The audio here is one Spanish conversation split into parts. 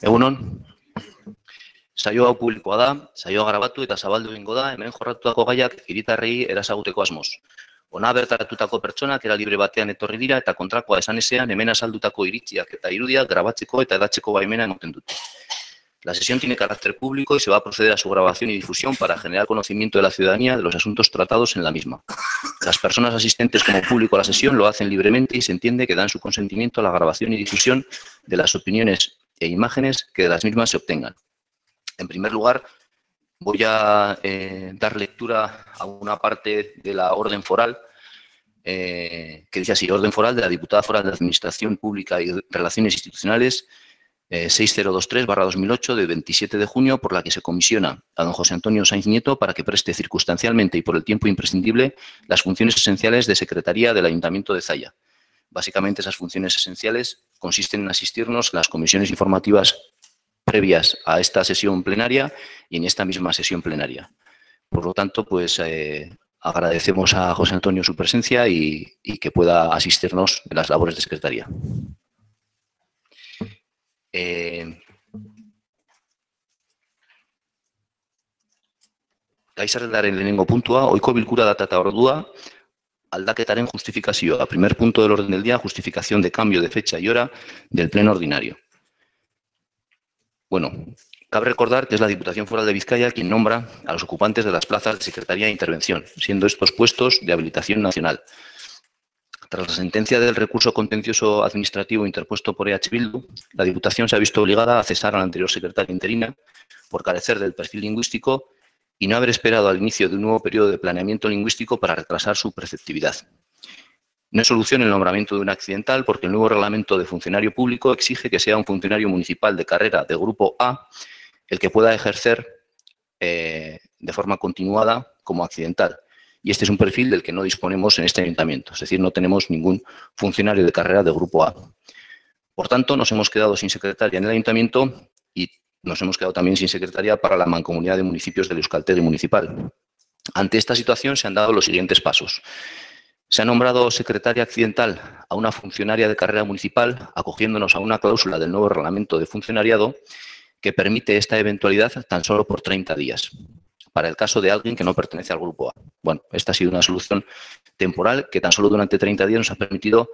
Egunon, saio hau publikoa da, saioa grabatu eta zabaldu egingo da, hemen jorratutako gaiak hiritarrei erasaguteko asmoz. Ona bertaratutako pertsonak era libre batean etorri dira eta kontrakoa esan ezean hemen azaldutako iritziak eta irudiak grabatzeko eta edatzeko baimena ematen dute. La sesión tiene carácter público y se va a proceder a su grabación y difusión para generar conocimiento de la ciudadanía de los asuntos tratados en la misma. Las personas asistentes como público a la sesión lo hacen libremente y se entiende que dan su consentimiento a la grabación y difusión de las opiniones e imágenes que de las mismas se obtengan. En primer lugar, voy a dar lectura a una parte de la orden foral que dice así: orden foral de la diputada foral de Administración Pública y Relaciones Institucionales 6023/2008 de 27 de junio, por la que se comisiona a don José Antonio Sainz Nieto para que preste circunstancialmente y por el tiempo imprescindible las funciones esenciales de Secretaría del Ayuntamiento de Zalla. Básicamente, esas funciones esenciales consisten en asistirnos a las comisiones informativas previas a esta sesión plenaria y en esta misma sesión plenaria. Por lo tanto, pues agradecemos a José Antonio su presencia y que pueda asistirnos en las labores de Secretaría. Gai zerrendaren lehenengo puntua, ohiko bilkura data eta ordua, aldaketaren justifikazioa. Primer punto del orden del día, justificación de cambio de fecha y hora del pleno ordinario. Bueno, cabe recordar que es la Diputación Foral de Vizcaya quien nombra a los ocupantes de las plazas de Secretaría de Intervención, siendo estos puestos de habilitación nacional. Tras la sentencia del recurso contencioso administrativo interpuesto por EH Bildu, la Diputación se ha visto obligada a cesar a la anterior secretaria interina por carecer del perfil lingüístico y no haber esperado al inicio de un nuevo periodo de planeamiento lingüístico para retrasar su preceptividad. No es solución el nombramiento de un accidental porque el nuevo reglamento de funcionario público exige que sea un funcionario municipal de carrera de grupo A el que pueda ejercer de forma continuada como accidental. Y este es un perfil del que no disponemos en este ayuntamiento, es decir, no tenemos ningún funcionario de carrera de grupo A. Por tanto, nos hemos quedado sin secretaria en el ayuntamiento y nos hemos quedado también sin secretaria para la mancomunidad de municipios del Euskaltegi municipal. Ante esta situación se han dado los siguientes pasos. Se ha nombrado secretaria accidental a una funcionaria de carrera municipal, acogiéndonos a una cláusula del nuevo reglamento de funcionariado que permite esta eventualidad tan solo por 30 días, para el caso de alguien que no pertenece al grupo A. Bueno, esta ha sido una solución temporal que tan solo durante 30 días nos ha permitido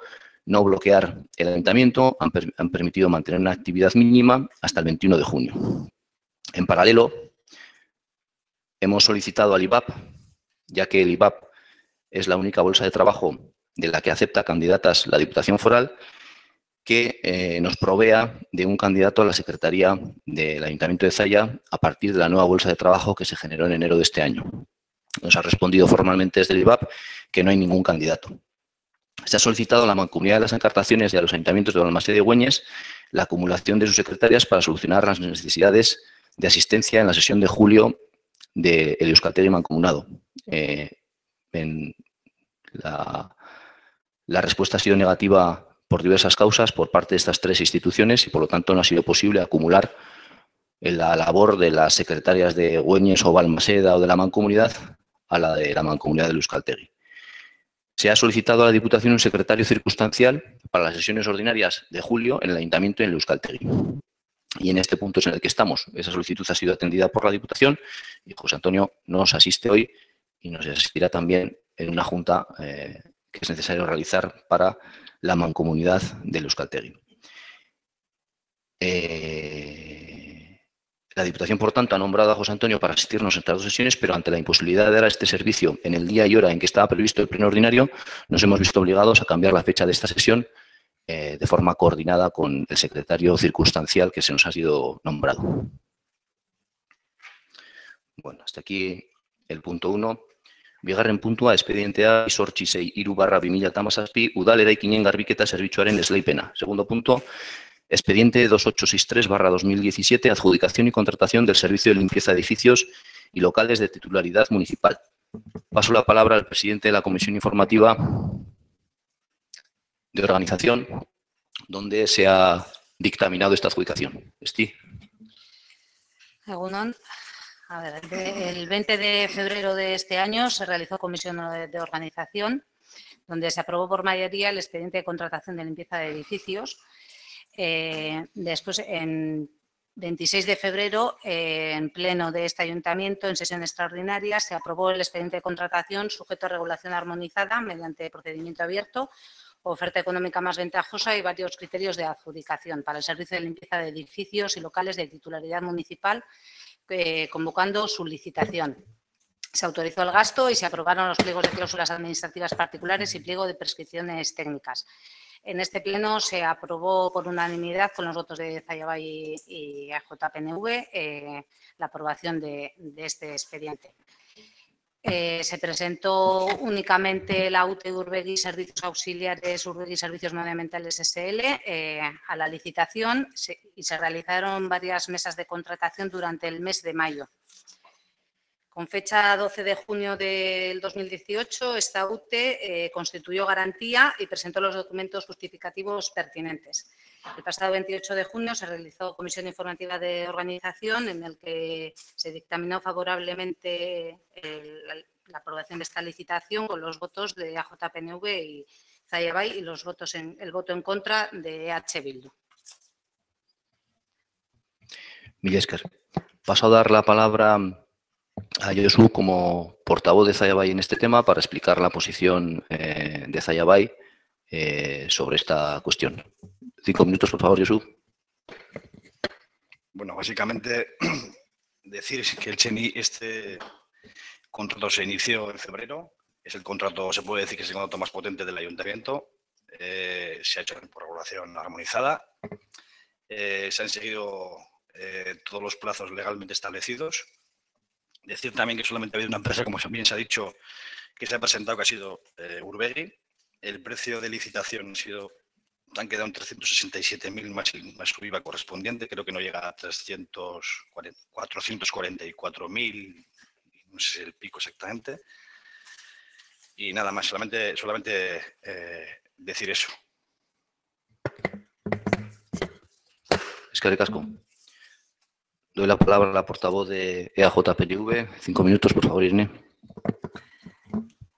no bloquear el ayuntamiento, han permitido mantener una actividad mínima hasta el 21 de junio. En paralelo, hemos solicitado al IVAP, ya que el IVAP es la única bolsa de trabajo de la que acepta candidatas la Diputación Foral, que nos provea de un candidato a la Secretaría del Ayuntamiento de Zalla a partir de la nueva bolsa de trabajo que se generó en enero de este año. Nos ha respondido formalmente desde el IVAP que no hay ningún candidato. Se ha solicitado a la Mancomunidad de las Encartaciones y a los ayuntamientos de Balmaseda y Güeñes la acumulación de sus secretarias para solucionar las necesidades de asistencia en la sesión de julio del Euskaltegi mancomunado. La respuesta ha sido negativa por diversas causas por parte de estas tres instituciones y, por lo tanto, no ha sido posible acumular la labor de las secretarias de Güeñes o Balmaseda o de la Mancomunidad a la de la Mancomunidad del Euskaltegi. Se ha solicitado a la Diputación un secretario circunstancial para las sesiones ordinarias de julio en el Ayuntamiento y en el Euskaltegi. Y en este punto es en el que estamos. Esa solicitud ha sido atendida por la Diputación y José Antonio nos asiste hoy y nos asistirá también en una junta que es necesario realizar para la Mancomunidad del Euskaltegi. La Diputación, por tanto, ha nombrado a José Antonio para asistirnos a estas dos sesiones, pero ante la imposibilidad de dar este servicio en el día y hora en que estaba previsto el pleno ordinario, nos hemos visto obligados a cambiar la fecha de esta sesión de forma coordinada con el secretario circunstancial que se nos ha sido nombrado. Bueno, hasta aquí el punto 1. Bigarren puntua, espedientea Sortzi 6/2017, udal eraikinen garbiketa zerbitzuaren esleipena. Segundo punto, expediente 2863/2017, adjudicación y contratación del servicio de limpieza de edificios y locales de titularidad municipal. Paso la palabra al presidente de la Comisión Informativa de Organización, donde se ha dictaminado esta adjudicación. Esti. Egunon. A ver, el 20 de febrero de este año se realizó comisión de organización donde se aprobó por mayoría el expediente de contratación de limpieza de edificios. Después, en 26 de febrero, en pleno de este ayuntamiento, en sesión extraordinaria, se aprobó el expediente de contratación sujeto a regulación armonizada mediante procedimiento abierto, oferta económica más ventajosa y varios criterios de adjudicación para el servicio de limpieza de edificios y locales de titularidad municipal, convocando su licitación. Se autorizó el gasto y se aprobaron los pliegos de cláusulas administrativas particulares y pliego de prescripciones técnicas. En este pleno se aprobó por unanimidad, con los votos de Zayabay y AJPNV, la aprobación de este expediente. Se presentó únicamente la UTE Urbegui Servicios Auxiliares, Urbegui Servicios Medioambientales SL, a la licitación y se realizaron varias mesas de contratación durante el mes de mayo. Con fecha 12 de junio del 2018, esta UTE constituyó garantía y presentó los documentos justificativos pertinentes. El pasado 28 de junio se realizó comisión informativa de organización en el que se dictaminó favorablemente la aprobación de esta licitación con los votos de AJPNV y Zayabay y el voto en contra de EH Bildu. Mil esker. Paso a dar la palabra a Josu como portavoz de Zayabay en este tema para explicar la posición de Zayabay sobre esta cuestión. 5 minutos, por favor, Josu. Bueno, básicamente decir que este contrato se inició en febrero. Es el contrato, se puede decir que es el contrato más potente del ayuntamiento. Se ha hecho por regulación armonizada. Se han seguido todos los plazos legalmente establecidos. Decir también que solamente ha habido una empresa, como bien se ha dicho, que se ha presentado, que ha sido Urbegui. El precio de licitación han quedado en 367.000 más su IVA correspondiente. Creo que no llega a 444.000, no sé el pico exactamente. Y nada más, solamente decir eso. Eskerrik asko. Doy la palabra a la portavoz de EAJPNV. 5 minutos, por favor, Irene.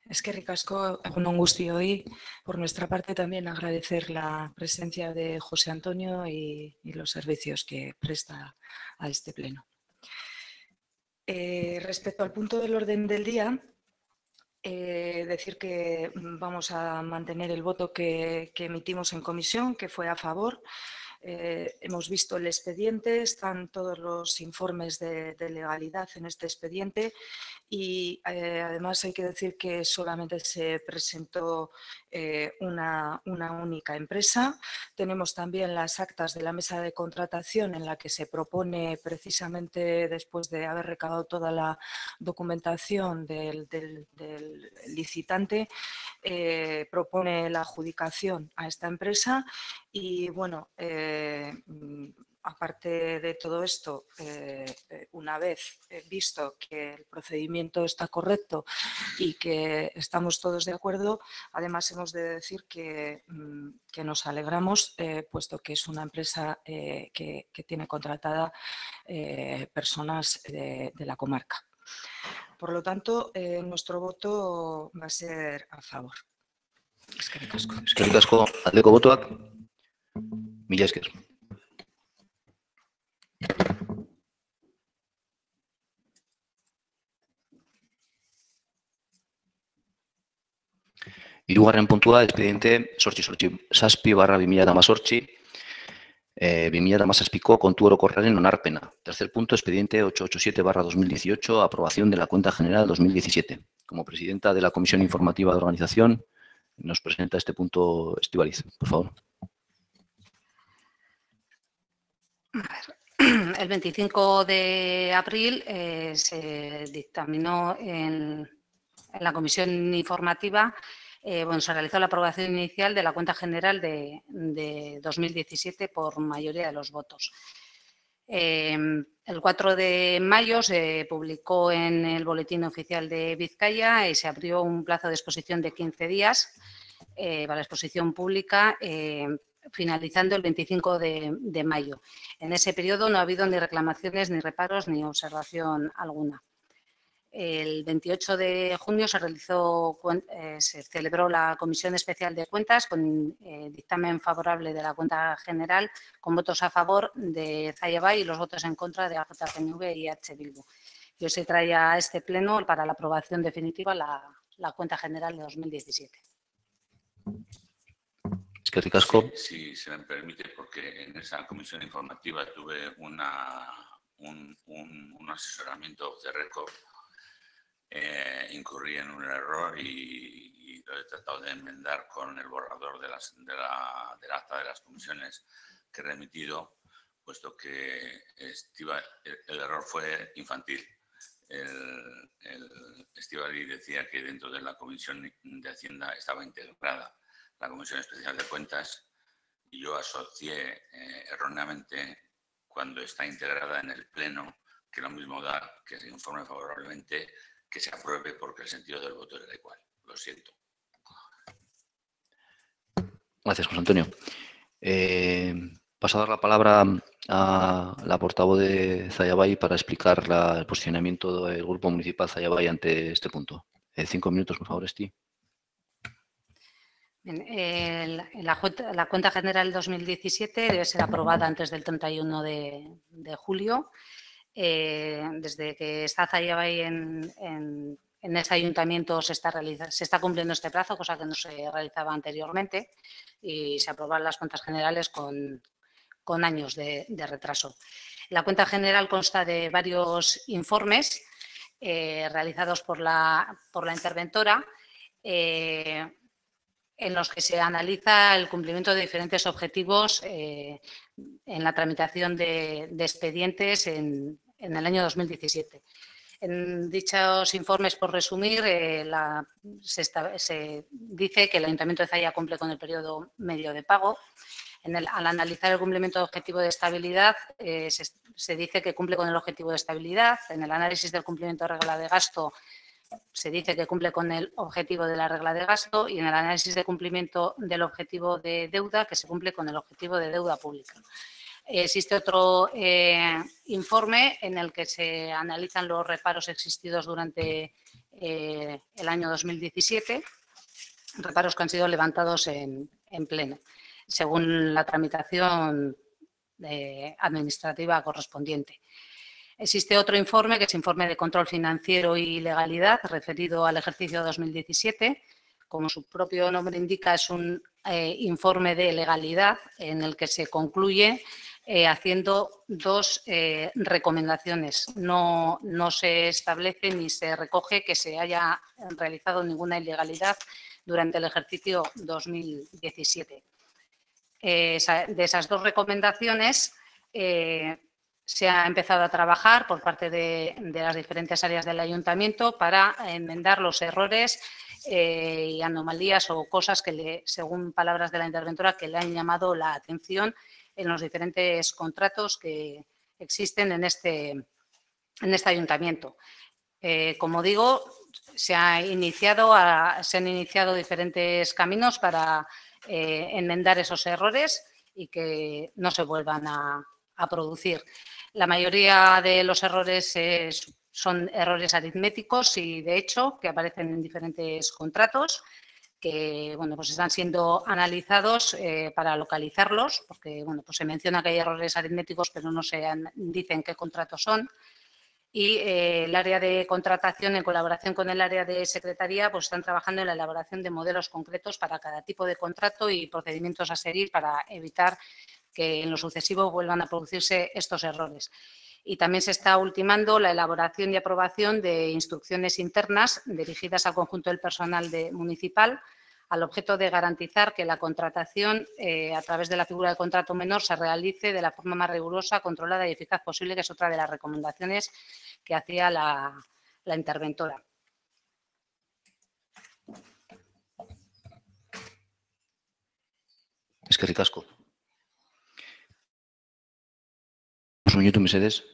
Eskerrik asko, egun on guztioi. Por nuestra parte también agradecer la presencia de José Antonio y los servicios que presta a este pleno. Respecto al punto del orden del día, decir que vamos a mantener el voto que emitimos en comisión, que fue a favor. Hemos visto el expediente, están todos los informes de legalidad en este expediente y además hay que decir que solamente se presentó una única empresa. Tenemos también las actas de la mesa de contratación en la que se propone, precisamente después de haber recabado toda la documentación del licitante, propone la adjudicación a esta empresa y bueno, aparte de todo esto, una vez visto que el procedimiento está correcto y que estamos todos de acuerdo, además hemos de decir que nos alegramos, puesto que es una empresa que tiene contratada personas de la comarca. Por lo tanto, nuestro voto va a ser a favor. Eskerrik asko. Eskerrik asko. Aldeko botoak. Mila esker. Hirugarren puntua, expediente 887/2018, 2017ko kontu orokorraren onarpena. Tercer punto, expediente 887/2018, aprobación de la cuenta general 2017. Como presidenta de la Comisión Informativa de Organización, nos presenta este punto Estíbaliz, por favor. El 25 de abril se dictaminó en la comisión informativa, se realizó la aprobación inicial de la cuenta general de 2017 por mayoría de los votos. El 4 de mayo se publicó en el Boletín Oficial de Vizcaya y se abrió un plazo de exposición de 15 días para la exposición pública, finalizando el 25 de mayo. En ese periodo no ha habido ni reclamaciones, ni reparos, ni observación alguna. el 28 de junio se celebró la Comisión Especial de Cuentas con dictamen favorable de la Cuenta General, con votos a favor de Zalla Bay y los votos en contra de AJPNV y H. Bildu. Y hoy se trae a este pleno para la aprobación definitiva la Cuenta General de 2017. Es que ricasco. Si se me permite, porque en esa comisión informativa tuve un asesoramiento de récord, incurrí en un error y lo he tratado de enmendar con el borrador del acta de las comisiones que he remitido, puesto que el error fue infantil. El Estíbaliz decía que dentro de la Comisión de Hacienda estaba integrada la Comisión Especial de Cuentas y yo asocié erróneamente, cuando está integrada en el Pleno, que lo mismo da que se informe favorablemente, que se apruebe, porque el sentido del voto era igual. Lo siento. Gracias, José Antonio. Paso a dar la palabra a la portavoz de Zalla Bay para explicar el posicionamiento del Grupo Municipal Zalla Bay ante este punto. 5 minutos, por favor, Esti. Bien, la Cuenta General 2017 debe ser aprobada antes del 31 de julio. Desde que está Zalla Bay en este ayuntamiento se está cumpliendo este plazo, cosa que no se realizaba anteriormente, y se aprueban las cuentas generales con años de retraso. La Cuenta General consta de varios informes realizados por la interventora, en los que se analiza el cumplimiento de diferentes objetivos en la tramitación de expedientes en el año 2017. En dichos informes, por resumir, se dice que el Ayuntamiento de Zalla cumple con el periodo medio de pago. Al analizar el cumplimiento de objetivo de estabilidad, se dice que cumple con el objetivo de estabilidad. En el análisis del cumplimiento de regla de gasto, se dice que cumple con el objetivo de la regla de gasto, y en el análisis de cumplimiento del objetivo de deuda, que se cumple con el objetivo de deuda pública. Existe otro informe en el que se analizan los reparos existidos durante el año 2017, reparos que han sido levantados en pleno, según la tramitación administrativa correspondiente. Existe otro informe, que es informe de control financiero y legalidad, referido al ejercicio 2017. Como su propio nombre indica, es un informe de legalidad en el que se concluye haciendo dos recomendaciones. No se establece ni se recoge que se haya realizado ninguna ilegalidad durante el ejercicio 2017. De esas dos recomendaciones, se ha empezado a trabajar por parte de las diferentes áreas del ayuntamiento para enmendar los errores y anomalías o cosas que, según palabras de la interventora, que le han llamado la atención en los diferentes contratos que existen en este ayuntamiento. Como digo, se han iniciado diferentes caminos para enmendar esos errores y que no se vuelvan a producir. La mayoría de los errores son errores aritméticos y de hecho que aparecen en diferentes contratos, que pues están siendo analizados para localizarlos, porque pues se menciona que hay errores aritméticos, pero no se dicen qué contratos son. Y el área de contratación, en colaboración con el área de secretaría, pues están trabajando en la elaboración de modelos concretos para cada tipo de contrato y procedimientos a seguir para evitar que en lo sucesivo vuelvan a producirse estos errores. Y también se está ultimando la elaboración y aprobación de instrucciones internas dirigidas al conjunto del personal municipal, al objeto de garantizar que la contratación a través de la figura de contrato menor se realice de la forma más rigurosa, controlada y eficaz posible, que es otra de las recomendaciones que hacía la interventora. Es que ricasco. Un minuto, Mercedes.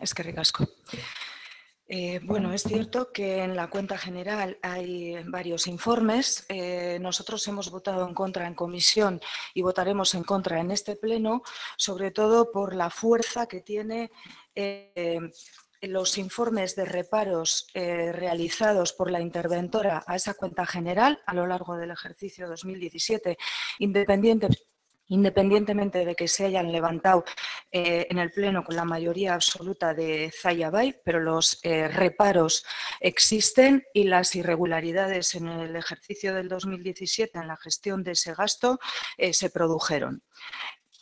Es que ricasco. Bueno, es cierto que en la cuenta general hay varios informes. Nosotros hemos votado en contra en comisión y votaremos en contra en este pleno, sobre todo por la fuerza que tiene los informes de reparos realizados por la interventora a esa cuenta general a lo largo del ejercicio 2017, independientemente de que se hayan levantado en el Pleno con la mayoría absoluta de Zaya Bay, pero los reparos existen y las irregularidades en el ejercicio del 2017 en la gestión de ese gasto se produjeron.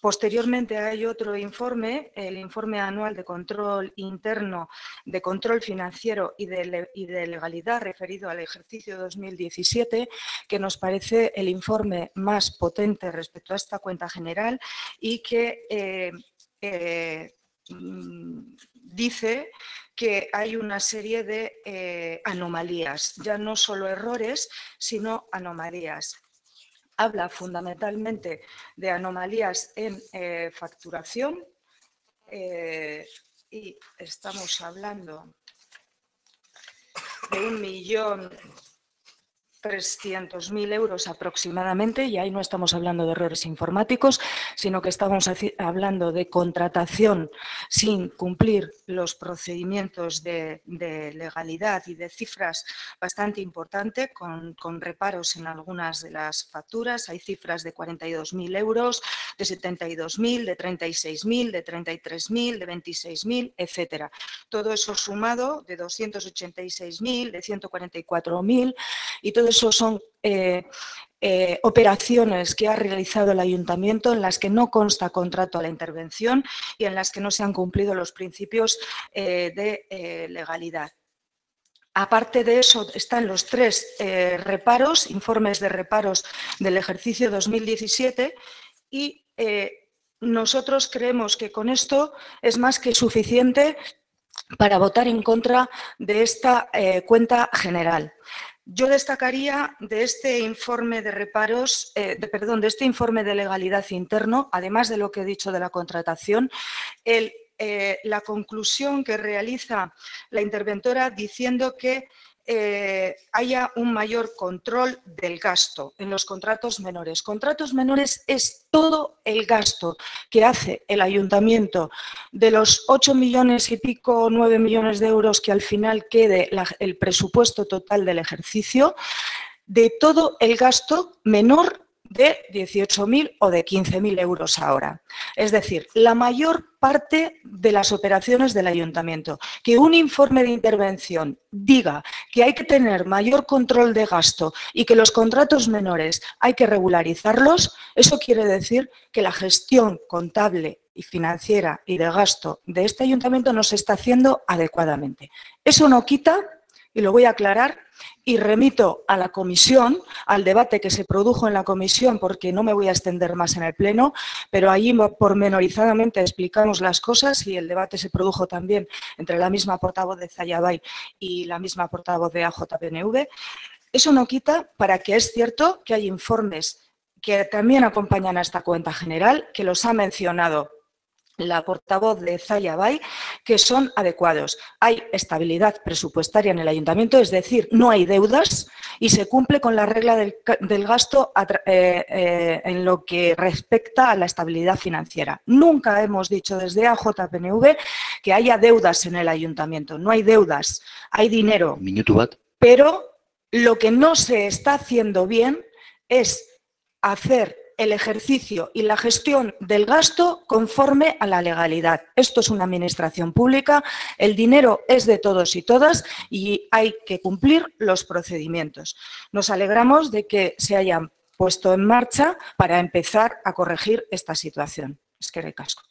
Posteriormente hay otro informe, el informe anual de control interno, de control financiero y de legalidad referido al ejercicio 2017, que nos parece el informe más potente respecto a esta cuenta general y que dice que hay una serie de anomalías, ya no solo errores, sino anomalías. Habla fundamentalmente de anomalías en facturación y estamos hablando de 1.300.000 euros aproximadamente, y ahí no estamos hablando de errores informáticos, sino que estamos hablando de contratación sin cumplir los procedimientos de legalidad y de cifras bastante importantes, con reparos en algunas de las facturas. Hay cifras de 42.000 euros, de 72.000, de 36.000, de 33.000, de 26.000, etcétera. Todo eso sumado de 286.000, de 144.000, y todo eso son operaciones que ha realizado el Ayuntamiento en las que no consta contrato a la intervención y en las que no se han cumplido los principios de legalidad. Aparte de eso, están los 3 informes de reparos del ejercicio 2017 y nosotros creemos que con esto es más que suficiente para votar en contra de esta cuenta general. Yo destacaría de este informe de reparos, de este informe de legalidad interno, además de lo que he dicho de la contratación, la conclusión que realiza la interventora diciendo que haya un mayor control del gasto en los contratos menores. Contratos menores es todo el gasto que hace el Ayuntamiento de los 8 millones y pico, 9 millones de euros que al final quede el presupuesto total del ejercicio, de todo el gasto menor de 18.000 o de 15.000 euros ahora. Es decir, la mayor parte de las operaciones del Ayuntamiento. Que un informe de intervención diga que hay que tener mayor control de gasto y que los contratos menores hay que regularizarlos, eso quiere decir que la gestión contable y financiera y de gasto de este Ayuntamiento no se está haciendo adecuadamente. Eso no quita, y lo voy a aclarar, y remito a la comisión, al debate que se produjo en la comisión, porque no me voy a extender más en el Pleno, pero allí pormenorizadamente explicamos las cosas y el debate se produjo también entre la misma portavoz de Zaya Bay y la misma portavoz de AJPNV. Eso no quita para que es cierto que hay informes que también acompañan a esta cuenta general, que los ha mencionado la portavoz de Zaya Bay, que son adecuados. Hay estabilidad presupuestaria en el Ayuntamiento, es decir, no hay deudas y se cumple con la regla del gasto en lo que respecta a la estabilidad financiera. Nunca hemos dicho desde AJPNV que haya deudas en el Ayuntamiento. No hay deudas, hay dinero. Pero lo que no se está haciendo bien es hacer el ejercicio y la gestión del gasto conforme a la legalidad. Esto es una administración pública, el dinero es de todos y todas y hay que cumplir los procedimientos. Nos alegramos de que se hayan puesto en marcha para empezar a corregir esta situación. Eskerrik asko.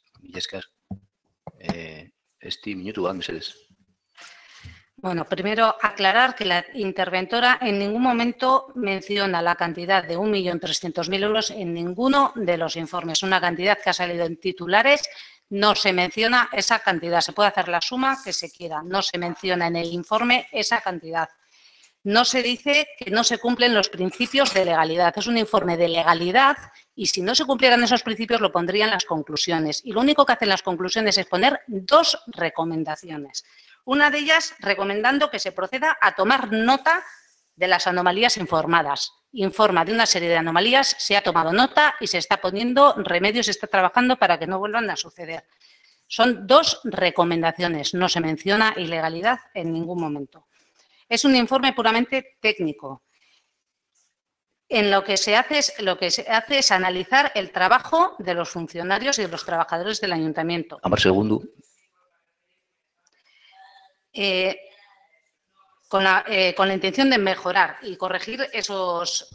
Bueno, primero aclarar que la interventora en ningún momento menciona la cantidad de 1.300.000 euros en ninguno de los informes. Una cantidad que ha salido en titulares, no se menciona esa cantidad. Se puede hacer la suma que se quiera, no se menciona en el informe esa cantidad. No se dice que no se cumplen los principios de legalidad. Es un informe de legalidad y si no se cumplieran esos principios lo pondrían las conclusiones. Y lo único que hacen las conclusiones es poner 2 recomendaciones. Una de ellas recomendando que se proceda a tomar nota de las anomalías informadas. Informa de una serie de anomalías, se ha tomado nota y se está poniendo remedios, se está trabajando para que no vuelvan a suceder. Son 2 recomendaciones, no se menciona ilegalidad en ningún momento. Es un informe puramente técnico. Lo que se hace es analizar el trabajo de los funcionarios y de los trabajadores del ayuntamiento. Amar segundo. Con la intención de mejorar y corregir esas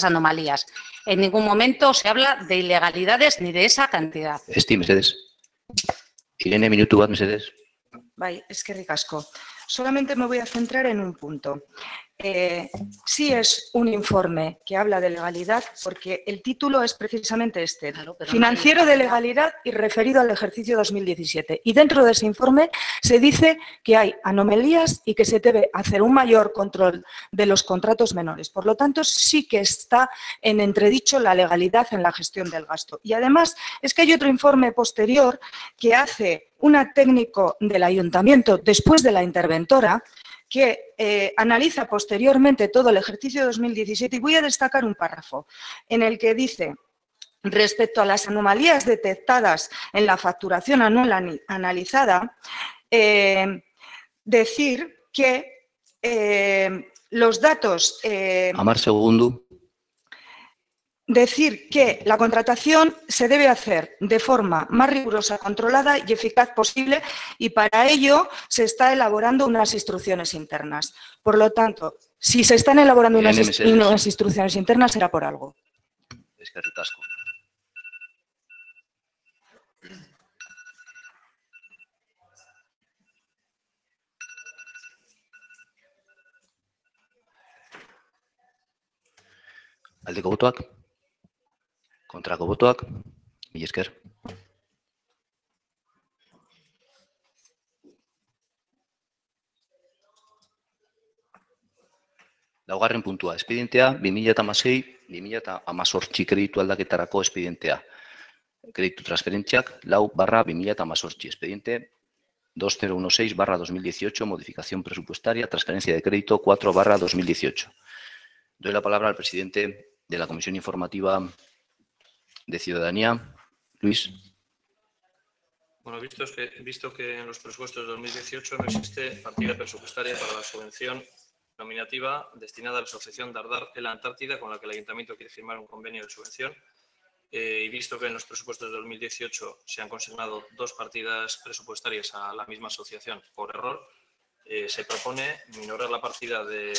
anomalías. En ningún momento se habla de ilegalidades ni de esa cantidad. Mesedez. Irene, minutu bat, mesedez. Bai, eskerrik asko. Solamente me voy a centrar en un punto. Sí es un informe que habla de legalidad porque el título es precisamente este, Claro, pero financiero de legalidad y referido al ejercicio 2017. Y dentro de ese informe se dice que hay anomalías y que se debe hacer un mayor control de los contratos menores. Por lo tanto, sí que está en entredicho la legalidad en la gestión del gasto. Y además es que hay otro informe posterior que hace una técnico del ayuntamiento después de la interventora que analiza posteriormente todo el ejercicio 2017 y voy a destacar un párrafo en el que dice: respecto a las anomalías detectadas en la facturación anual analizada, decir que los datos... Amar segundo. Decir que la contratación se debe hacer de forma más rigurosa, controlada y eficaz posible y para ello se está elaborando unas instrucciones internas. Por lo tanto, si se están elaborando unas instrucciones internas será por algo. Eskerrik asko. Aldeko botoak? Kontrako botoak? Mila esker. Laugarren puntua, espedientea 2016-2018 kreditu aldaketarako espedientea. Kreditu transferentziak 4/2018, expediente 2016/2018, modificación presupuestaria, transferencia de crédito 4/2018. Doy la palabra al presidente de la Comisión Informativa de Ciudadanía, Luis. Bueno, visto que en los presupuestos de 2018 no existe partida presupuestaria para la subvención nominativa destinada a la Asociación Dardar en la Antártida, con la que el Ayuntamiento quiere firmar un convenio de subvención, y visto que en los presupuestos de 2018 se han consignado 2 partidas presupuestarias a la misma asociación por error, se propone minorar la partida de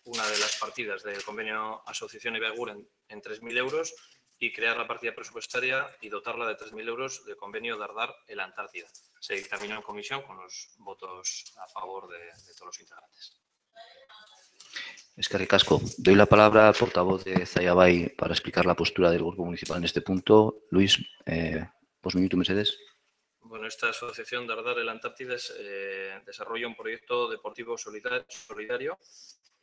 una de las partidas del convenio Asociación Ibaiguren en 3.000 euros y crear la partida presupuestaria y dotarla de 3.000 euros del convenio Dardar en la Antártida. Se dictaminó en comisión con los votos a favor de todos los integrantes. Eskerrik asko. Doy la palabra al portavoz de Zaiabai para explicar la postura del Grupo Municipal en este punto. Luis, 2 minutos, mesedez. Bueno, esta asociación Dardar en la Antártida desarrolla un proyecto deportivo solidario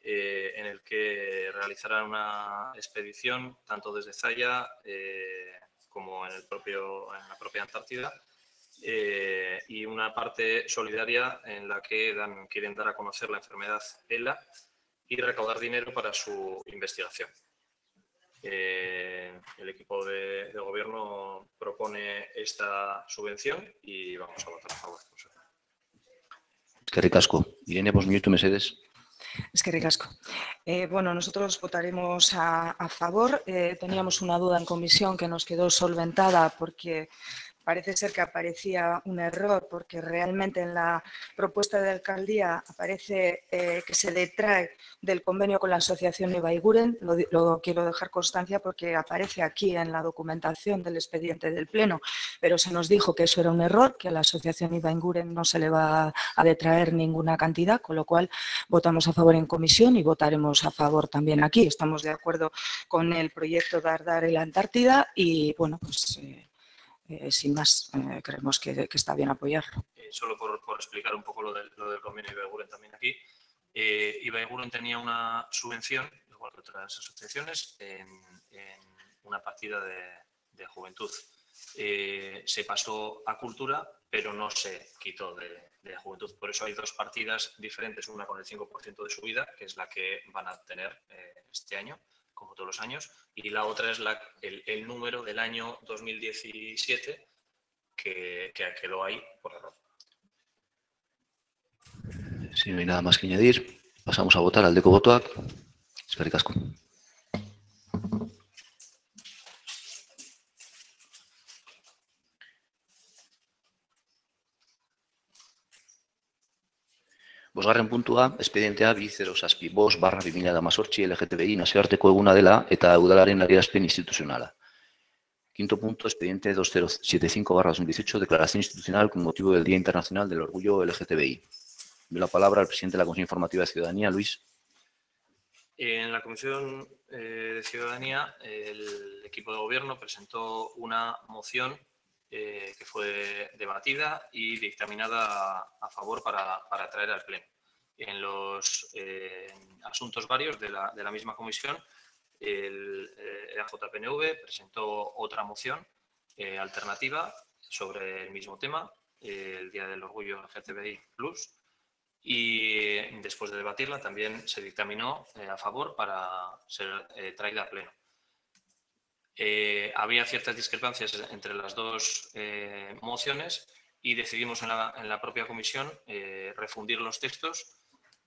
en el que realizarán una expedición tanto desde Zaya como en la propia Antártida y una parte solidaria en la que quieren dar a conocer la enfermedad ELA y recaudar dinero para su investigación. El equipo de gobierno propone esta subvención y vamos a votar a favor. Eskerrik asko. Irene, 2 minutos, mesedez. Eskerrik asko. Bueno, nosotros votaremos a favor. Teníamos una duda en comisión que nos quedó solventada porque parece ser que aparecía un error, porque realmente en la propuesta de alcaldía aparece que se detrae del convenio con la asociación Ibaiguren. Lo quiero dejar constancia porque aparece aquí en la documentación del expediente del Pleno, pero se nos dijo que eso era un error, que a la asociación Ibaiguren no se le va a detraer ninguna cantidad, con lo cual votamos a favor en comisión y votaremos a favor también aquí. Estamos de acuerdo con el proyecto Dardar en la Antártida y, bueno, pues... sin más, creemos que está bien apoyarlo. Solo por explicar un poco lo del convenio Ibaiguren también aquí. Ibaiguren tenía una subvención, igual que otras asociaciones, en una partida de juventud. Se pasó a cultura, pero no se quitó de juventud. Por eso hay 2 partidas diferentes, una con el 5% de subida, que es la que van a tener este año, como todos los años, y la otra es el número del año 2017 que quedó ahí por error. Si no hay nada más que añadir, pasamos a votar al botoak. Eskerrik asko. Bosgarren puntua, espedientea 2007-5/2018 LGTBI nazioarteko eguna dela eta udalaren adierazpen instituzionala. Quinto punto, expediente 2075/2018, declaración institucional con motivo del Día Internacional del Orgullo LGTBI. Doy la palabra al presidente de la Comisión Informativa de Ciudadanía, Luis. En la Comisión de Ciudadanía, el equipo de gobierno presentó una moción que fue debatida y dictaminada a favor para traer al Pleno. En los asuntos varios de la misma comisión, el AJPNV presentó otra moción alternativa sobre el mismo tema, el Día del Orgullo LGTBI+, y después de debatirla también se dictaminó a favor para ser traída a Pleno. Había ciertas discrepancias entre las dos mociones y decidimos en la propia comisión refundir los textos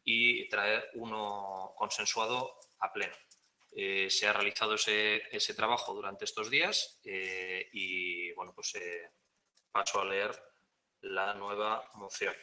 y traer uno consensuado a Pleno. Se ha realizado ese trabajo durante estos días y bueno, pues paso a leer la nueva moción.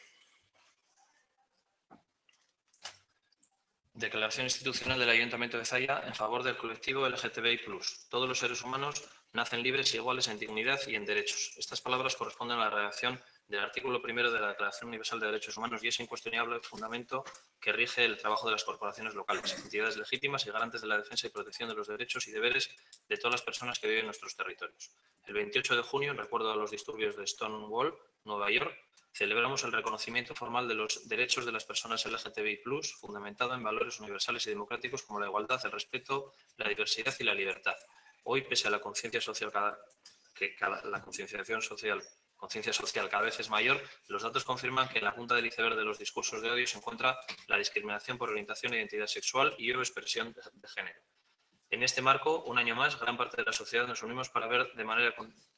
Declaración institucional del Ayuntamiento de Zalla en favor del colectivo LGTBI+. Todos los seres humanos nacen libres e iguales en dignidad y en derechos. Estas palabras corresponden a la redacción del artículo 1 de la Declaración Universal de Derechos Humanos y es incuestionable el fundamento que rige el trabajo de las corporaciones locales, entidades legítimas y garantes de la defensa y protección de los derechos y deberes de todas las personas que viven en nuestros territorios. El 28 de junio, en recuerdo a los disturbios de Stonewall, Nueva York, celebramos el reconocimiento formal de los derechos de las personas LGTBI+, fundamentado en valores universales y democráticos como la igualdad, el respeto, la diversidad y la libertad. Hoy, pese a la conciencia social conciencia social cada vez es mayor, los datos confirman que en la punta del iceberg de los discursos de odio se encuentra la discriminación por orientación e identidad sexual y o expresión de género. En este marco, un año más, gran parte de la sociedad nos unimos para ver de manera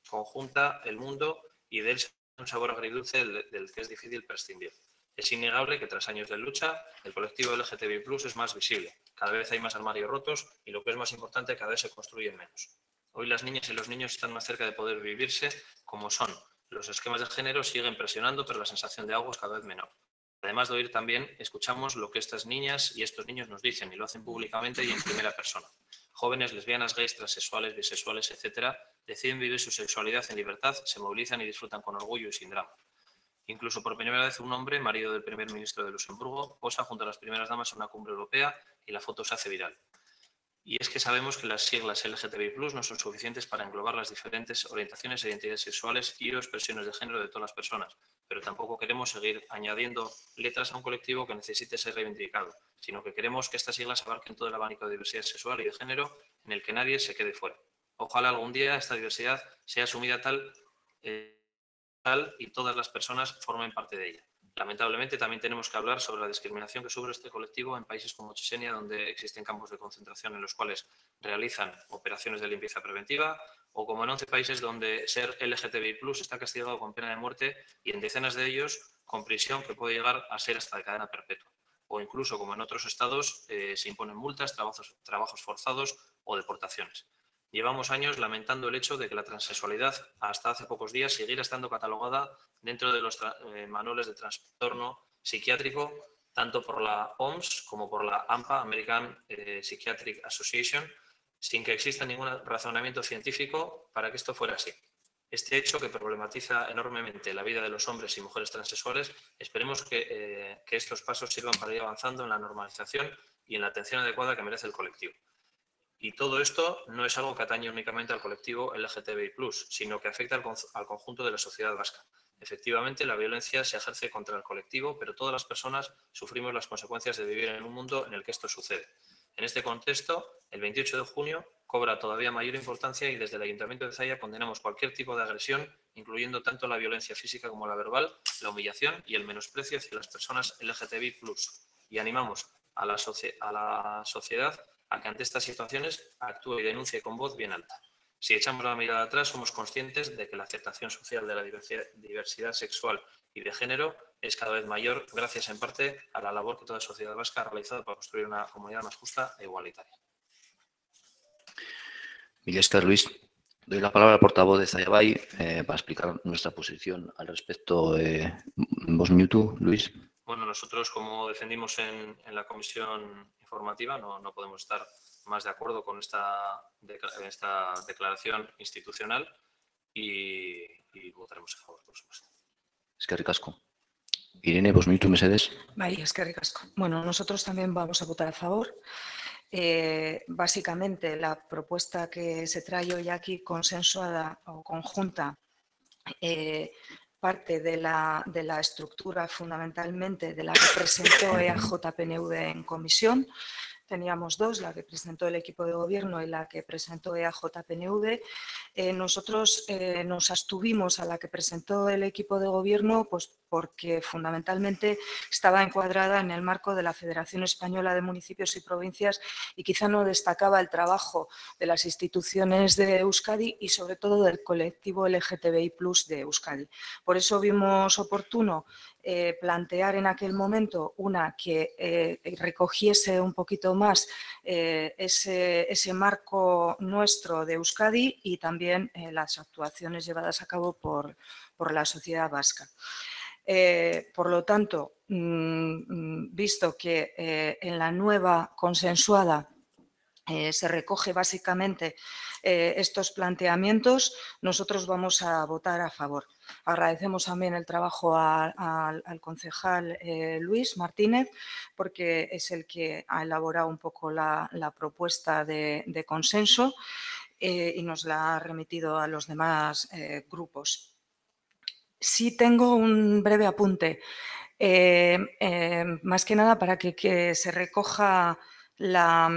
conjunta el mundo y de él un sabor agridulce del que es difícil prescindir. Es innegable que tras años de lucha, el colectivo LGTBI+ es más visible. Cada vez hay más armarios rotos y, lo que es más importante, cada vez se construyen menos. Hoy las niñas y los niños están más cerca de poder vivirse como son. Los esquemas de género siguen presionando, pero la sensación de agua es cada vez menor. Además de oír también, escuchamos lo que estas niñas y estos niños nos dicen y lo hacen públicamente y en primera persona. Jóvenes, lesbianas, gays, transexuales, bisexuales, etc., deciden vivir su sexualidad en libertad, se movilizan y disfrutan con orgullo y sin drama. Incluso por primera vez un hombre, marido del primer ministro de Luxemburgo, posa junto a las primeras damas en una cumbre europea y la foto se hace viral. Y es que sabemos que las siglas LGTBI+ no son suficientes para englobar las diferentes orientaciones e identidades sexuales y o expresiones de género de todas las personas, pero tampoco queremos seguir añadiendo letras a un colectivo que necesite ser reivindicado, sino que queremos que estas siglas abarquen todo el abanico de diversidad sexual y de género en el que nadie se quede fuera. Ojalá algún día esta diversidad sea asumida tal y todas las personas formen parte de ella. Lamentablemente, también tenemos que hablar sobre la discriminación que sufre este colectivo en países como Chechenia, donde existen campos de concentración en los cuales realizan operaciones de limpieza preventiva, o como en 11 países donde ser LGTBI+ está castigado con pena de muerte y en decenas de ellos con prisión que puede llegar a ser hasta de cadena perpetua. O incluso, como en otros estados, se imponen multas, trabajos forzados o deportaciones. Llevamos años lamentando el hecho de que la transexualidad, hasta hace pocos días, siguiera estando catalogada dentro de los manuales de trastorno psiquiátrico, tanto por la OMS como por la AMPA, American Psychiatric Association, sin que exista ningún razonamiento científico para que esto fuera así. Este hecho, que problematiza enormemente la vida de los hombres y mujeres transexuales, esperemos que estos pasos sirvan para ir avanzando en la normalización y en la atención adecuada que merece el colectivo. Y todo esto no es algo que atañe únicamente al colectivo LGTBI+, sino que afecta al conjunto de la sociedad vasca. Efectivamente, la violencia se ejerce contra el colectivo, pero todas las personas sufrimos las consecuencias de vivir en un mundo en el que esto sucede. En este contexto, el 28 de junio cobra todavía mayor importancia y desde el Ayuntamiento de Zalla condenamos cualquier tipo de agresión, incluyendo tanto la violencia física como la verbal, la humillación y el menosprecio hacia las personas LGTBI+. Y animamos a la sociedad a que ante estas situaciones actúe y denuncie con voz bien alta. Si echamos la mirada atrás, somos conscientes de que la aceptación social de la diversidad sexual y de género es cada vez mayor, gracias en parte a la labor que toda la sociedad vasca ha realizado para construir una comunidad más justa e igualitaria. Mila esker, Luis. Doy la palabra al portavoz de Zayabay para explicar nuestra posición al respecto. ¿Vos minuto, Luis? Bueno, nosotros, como defendimos en la comisión informativa, no podemos estar más de acuerdo con esta declaración institucional y votaremos a favor, por supuesto. Eskerrik asko. Irene, vos minuto, Mercedes. Vale, eskerrik asko. Bueno, nosotros también vamos a votar a favor. Básicamente, la propuesta que se trae hoy aquí, consensuada o conjunta, parte de la estructura fundamentalmente de la que presentó EAJ-PNV en comisión. Teníamos dos, la que presentó el equipo de gobierno y la que presentó EAJ-PNV. Nosotros nos abstuvimos a la que presentó el equipo de gobierno pues porque fundamentalmente estaba encuadrada en el marco de la Federación Española de Municipios y Provincias y quizá no destacaba el trabajo de las instituciones de Euskadi y sobre todo del colectivo LGTBI+ de Euskadi. Por eso vimos oportuno plantear en aquel momento una que recogiese un poquito más ese marco nuestro de Euskadi y también las actuaciones llevadas a cabo por la sociedad vasca. Por lo tanto, visto que en la nueva consensuada se recoge básicamente estos planteamientos, nosotros vamos a votar a favor. Agradecemos también el trabajo al concejal Luis Martínez, porque es el que ha elaborado un poco la propuesta de consenso y nos la ha remitido a los demás grupos. Sí tengo un breve apunte, más que nada para que se recoja la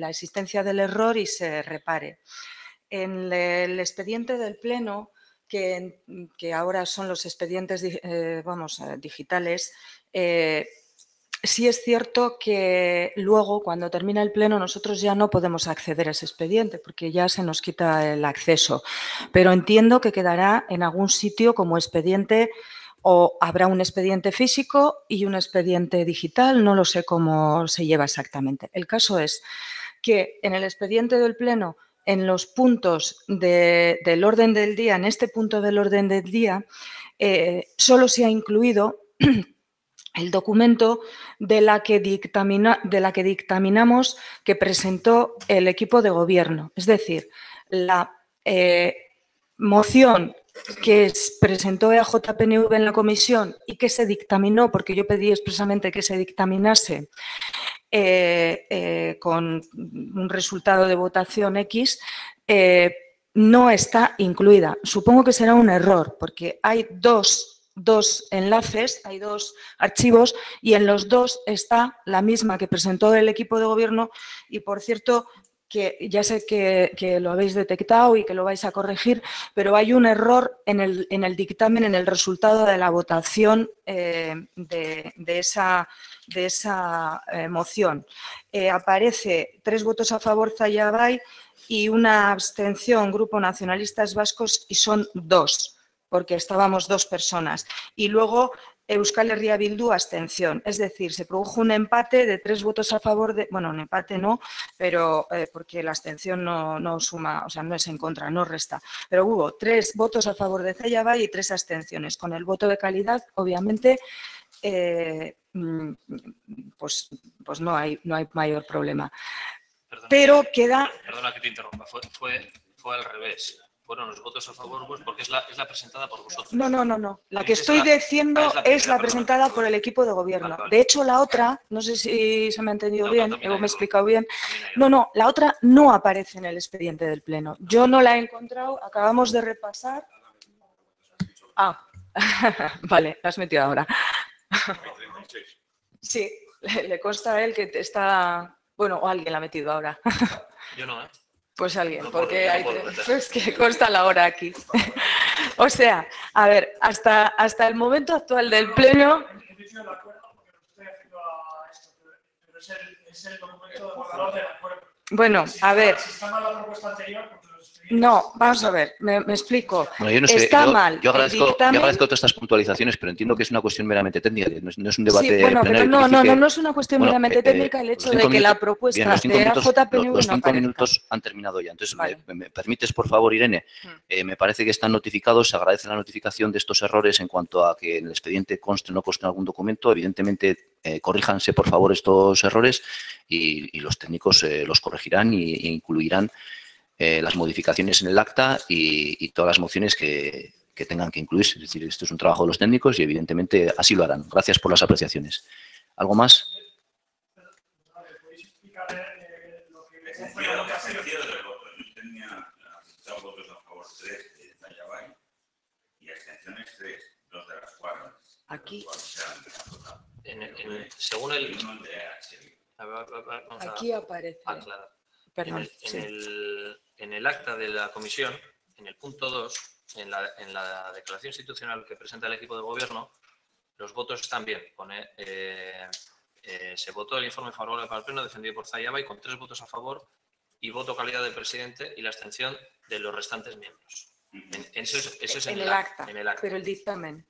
existencia del error y se repare. En el expediente del Pleno, que ahora son los expedientes digitales, sí es cierto que luego, cuando termina el Pleno, nosotros ya no podemos acceder a ese expediente porque ya se nos quita el acceso. Pero entiendo que quedará en algún sitio como expediente o habrá un expediente físico y un expediente digital, no lo sé cómo se lleva exactamente. El caso es que en el expediente del Pleno, en los puntos del orden del día, en este punto del orden del día, solo se ha incluido el documento de la que dictaminamos que presentó el equipo de gobierno. Es decir, la moción que presentó EAJ-PNV en la comisión y que se dictaminó, porque yo pedí expresamente que se dictaminase con un resultado de votación X, no está incluida. Supongo que será un error, porque hay dos enlaces, hay dos archivos y en los dos está la misma que presentó el equipo de gobierno y, por cierto, que ya sé que lo habéis detectado y que lo vais a corregir, pero hay un error en el dictamen, en el resultado de la votación de esa moción. Aparece 3 votos a favor Zayabay y una abstención Grupo Nacionalistas Vascos y son 2. Porque estábamos 2 personas. Y luego Euskal Herria Bildu, abstención. Es decir, se produjo un empate de 3 votos a favor de... Bueno, un empate no, pero porque la abstención no suma, o sea, no es en contra, no resta. Pero hubo 3 votos a favor de Zayabay y 3 abstenciones. Con el voto de calidad, obviamente, pues no hay mayor problema. Perdona, pero queda... Perdona que te interrumpa, fue al revés. Fueron los votos a favor, pues, porque es la presentada por vosotros. No. La que estoy diciendo es la presentada por el equipo de gobierno. Vale. De hecho, la otra, no sé si se me ha entendido bien, o me he explicado bien. No, la otra no aparece en el expediente del Pleno. Yo no la he encontrado, acabamos de repasar. Ah, vale, la has metido ahora. Sí, le consta a él que está... Bueno, o alguien la ha metido ahora. Yo no, ¿eh? Pues alguien, porque hay pues que consta la hora aquí. O sea, a ver, hasta el momento actual del Pleno... es el documento de borrador del acuerdo. Bueno, Si a ver. Si está mal la propuesta anterior, pues los expedientes... No, vamos a ver, me explico. Bueno, yo no sé, Está mal yo el agradezco dictamen. todas estas puntualizaciones, pero entiendo que es una cuestión meramente técnica, que no es un debate Sí, bueno, plenario. pero Quiere decir no es una cuestión bueno, meramente técnica el los hecho 5 de que la minutos- propuesta bien, los 5 de minutos, AJPNV los no 5 aparezca. minutos han terminado ya. Entonces, Vale. ¿me permites, por favor, Irene? Me parece que están notificados, se agradece la notificación de estos errores en cuanto a que en el expediente conste o no conste en algún documento. Evidentemente, corríjanse, por favor, estos errores y los técnicos los corregirán e incluirán las modificaciones en el acta y todas las mociones que tengan que incluirse. Es decir, esto es un trabajo de los técnicos y evidentemente así lo harán. Gracias por las apreciaciones. ¿Algo más? ¿Podéis explicar lo que El fue la votación? sentido del voto. Yo tenía registrado votos a favor 3 de Zayabay y abstenciones 3, 2 de las cuales. Aquí. Según el... Uno de EH. Vamos a Aquí aparece. aclarar. Perdón. En el acta de la comisión, en el punto 2, en la declaración institucional que presenta el equipo de gobierno, los votos están bien. Pone, se votó el informe favorable para el pleno defendido por Zayabay con 3 votos a favor y voto calidad del presidente y la abstención de los restantes miembros. Eso es en el acta, en el acta. pero el dictamen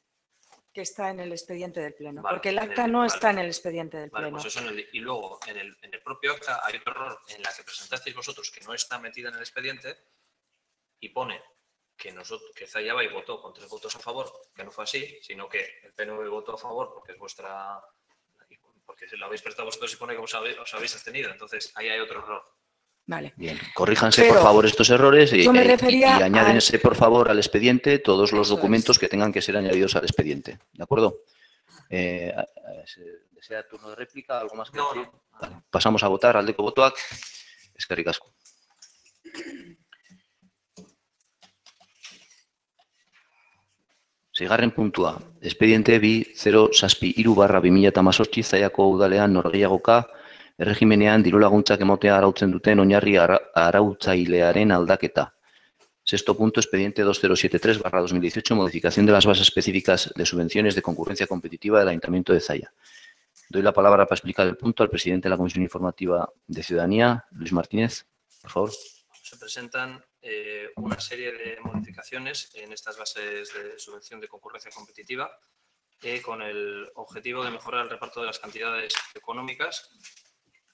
que está en el expediente del pleno, Vale, porque el acta no vale. está en el expediente del Vale, pleno. pues eso y luego en el propio acta hay otro error en la que presentasteis vosotros que no está metida en el expediente y pone que Zayabay votó con 3 votos a favor, que no fue así, sino que el PNV votó a favor porque es porque lo habéis prestado vosotros y pone que os habéis abstenido. Entonces ahí hay otro error. Vale. Bien, corríjanse Pero por favor estos errores y añádense por favor al expediente todos los documentos que tengan que ser añadidos al expediente. ¿De acuerdo? ¿Desea turno de réplica? ¿Algo más que decir? No. Vale. Pasamos a votar. Aldeko botoak. Eskerrik asko. Seigarren puntua. Expediente bi 073/2018 Zallako udalean norgehiagoka erregimenean diru laguntzak emotea arautzen duten oinarri arautzailearen aldaketa. Sexto punto, expediente 2073/2018, modificación de las bases específicas de subvenciones de concurrencia competitiva del Ayuntamiento de Zalla. Doy la palabra para explicar el punto al presidente de la Comisión Informativa de Ciudadanía, Luis Martínez, por favor. Se presentan una serie de modificaciones en estas bases de subvención de concurrencia competitiva con el objetivo de mejorar el reparto de las cantidades económicas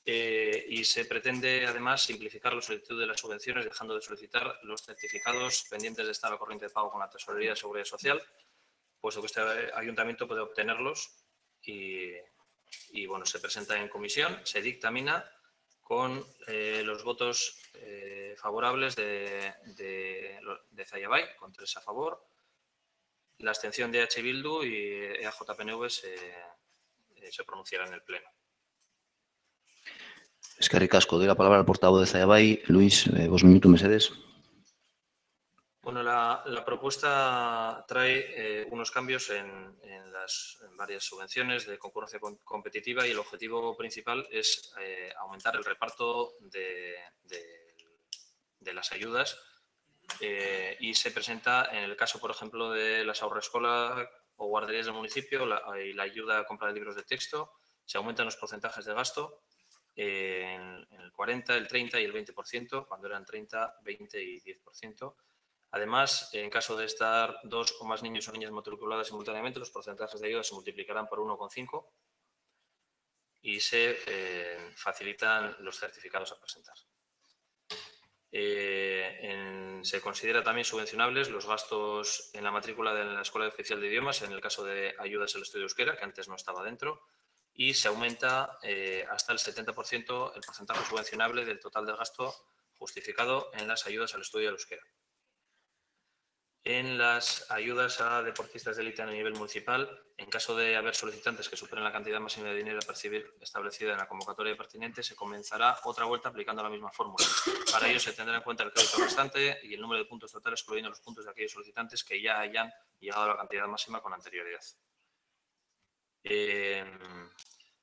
y se pretende además simplificar la solicitud de las subvenciones dejando de solicitar los certificados pendientes de estar al corriente de pago con la Tesorería de Seguridad Social, puesto que este ayuntamiento puede obtenerlos y bueno, se presenta en comisión, se dictamina con los votos favorables de Zayabay, con 3 a favor, la abstención de EH Bildu y EAJ-PNV se pronunciará en el Pleno. Eskerrik asko. Doy la palabra al portavoz de Zallabay. Luis, 2 minutos, Mercedes. Bueno, la propuesta trae unos cambios en varias subvenciones de concurrencia competitiva y el objetivo principal es aumentar el reparto de las ayudas y se presenta en el caso, por ejemplo, de las haurreskolak o guarderías del municipio y la ayuda a compra de libros de texto, se aumentan los porcentajes de gasto en el 40, el 30 y el 20%, cuando eran 30, 20 y 10%. Además, en caso de estar 2 o más niños o niñas matriculadas simultáneamente, los porcentajes de ayuda se multiplicarán por 1,5 y se facilitan los certificados a presentar. Se considera también subvencionables los gastos en la matrícula de la Escuela Oficial de Idiomas en el caso de ayudas al estudio de euskera, que antes no estaba dentro, y se aumenta hasta el 70% el porcentaje subvencionable del total del gasto justificado en las ayudas al estudio del euskera. En las ayudas a deportistas de élite a nivel municipal, en caso de haber solicitantes que superen la cantidad máxima de dinero a percibir establecida en la convocatoria pertinente, se comenzará otra vuelta aplicando la misma fórmula. Para ello se tendrá en cuenta el crédito restante y el número de puntos totales, excluyendo los puntos de aquellos solicitantes que ya hayan llegado a la cantidad máxima con anterioridad.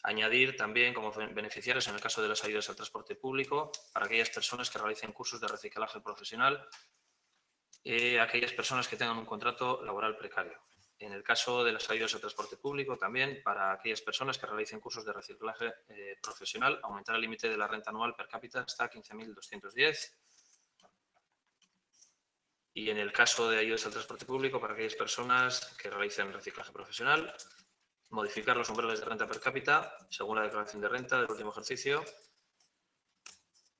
Añadir también como beneficiarios en el caso de las ayudas al transporte público para aquellas personas que realicen cursos de reciclaje profesional, aquellas personas que tengan un contrato laboral precario. En el caso de las ayudas al transporte público, también para aquellas personas que realicen cursos de reciclaje profesional, aumentar el límite de la renta anual per cápita hasta 15.210. Y en el caso de ayudas al transporte público, para aquellas personas que realicen reciclaje profesional, modificar los umbrales de renta per cápita según la declaración de renta del último ejercicio,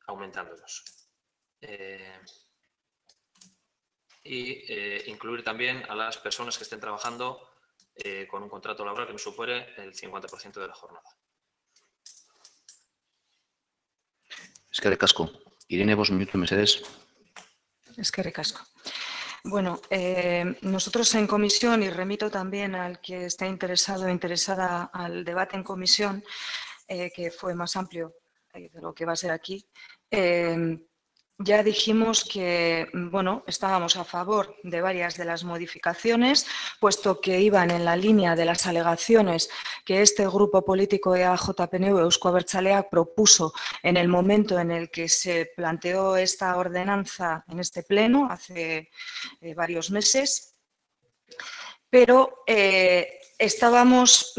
aumentándolos. Incluir también a las personas que estén trabajando con un contrato laboral que no supere el 50% de la jornada. Eskerrik asko. Irene, 2 minutos, Mercedes. Eskerrik asko. Bueno, nosotros en comisión, y remito también al que está interesado o interesada al debate en comisión, que fue más amplio de lo que va a ser aquí, ya dijimos que bueno, estábamos a favor de varias de las modificaciones, puesto que iban en la línea de las alegaciones que este grupo político EAJ-PNV Euzko Abertzaleak propuso en el momento en el que se planteó esta ordenanza en este pleno, hace varios meses. Pero estábamos,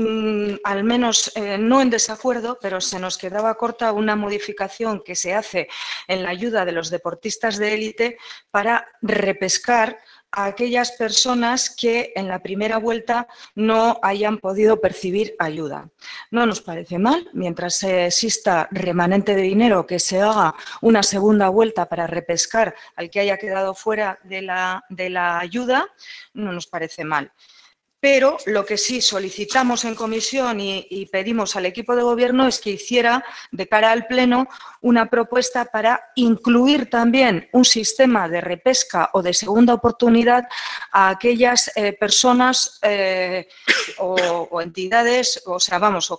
al menos no en desacuerdo, pero se nos quedaba corta una modificación que se hace en la ayuda de los deportistas de élite para repescar a aquellas personas que en la primera vuelta no hayan podido percibir ayuda. No nos parece mal, mientras exista remanente de dinero, que se haga una segunda vuelta para repescar al que haya quedado fuera de la ayuda, no nos parece mal. Pero lo que sí solicitamos en comisión y pedimos al equipo de gobierno es que hiciera de cara al pleno una propuesta para incluir también un sistema de repesca o de segunda oportunidad a aquellas personas o entidades, o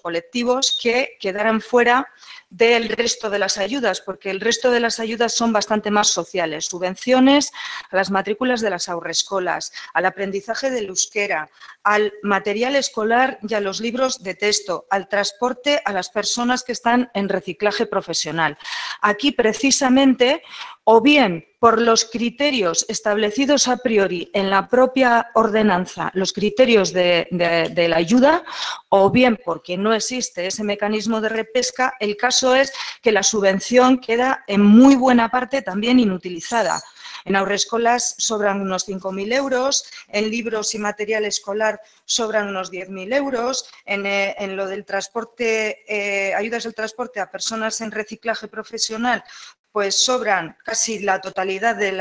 colectivos que quedaran fuera del resto de las ayudas, porque el resto de las ayudas son bastante más sociales. Subvenciones a las matrículas de las haurreskolas, al aprendizaje del euskera, al material escolar y a los libros de texto, al transporte a las personas que están en reciclaje profesional. Aquí, precisamente, o bien por los criterios establecidos a priori en la propia ordenanza, los criterios de la ayuda, o bien porque no existe ese mecanismo de repesca, el caso es que la subvención queda en muy buena parte también inutilizada. En haurreskolas sobran unos 5.000 euros, en libros y material escolar sobran unos 10.000 euros, en lo del transporte, ayudas del transporte a personas en reciclaje profesional, pues sobran casi la totalidad de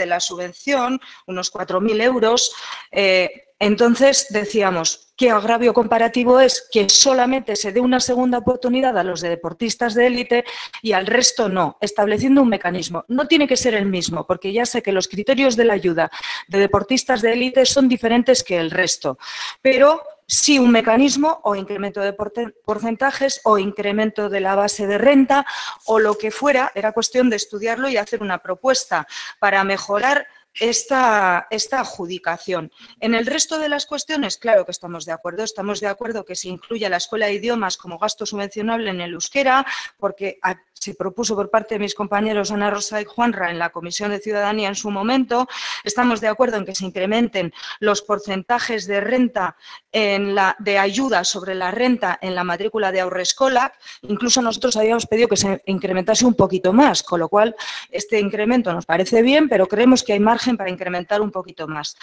la subvención, unos 4.000 euros. Entonces decíamos, ¿qué agravio comparativo es que solamente se dé una segunda oportunidad a los de deportistas de élite y al resto no? Estableciendo un mecanismo. No tiene que ser el mismo, porque ya sé que los criterios de la ayuda de deportistas de élite son diferentes que el resto, pero sí un mecanismo o incremento de porcentajes o incremento de la base de renta o lo que fuera. Era cuestión de estudiarlo y hacer una propuesta para mejorar esta adjudicación. En el resto de las cuestiones, claro que estamos de acuerdo. Estamos de acuerdo que se incluya la Escuela de Idiomas como gasto subvencionable en el euskera, porque se propuso por parte de mis compañeros Ana Rosa y Juanra en la Comisión de Ciudadanía en su momento. Estamos de acuerdo en que se incrementen los porcentajes de renta de ayuda sobre la renta en la matrícula de haurreskolak. Incluso nosotros habíamos pedido que se incrementase un poquito más, con lo cual este incremento nos parece bien, pero creemos que hay margen para incrementar un poquito más.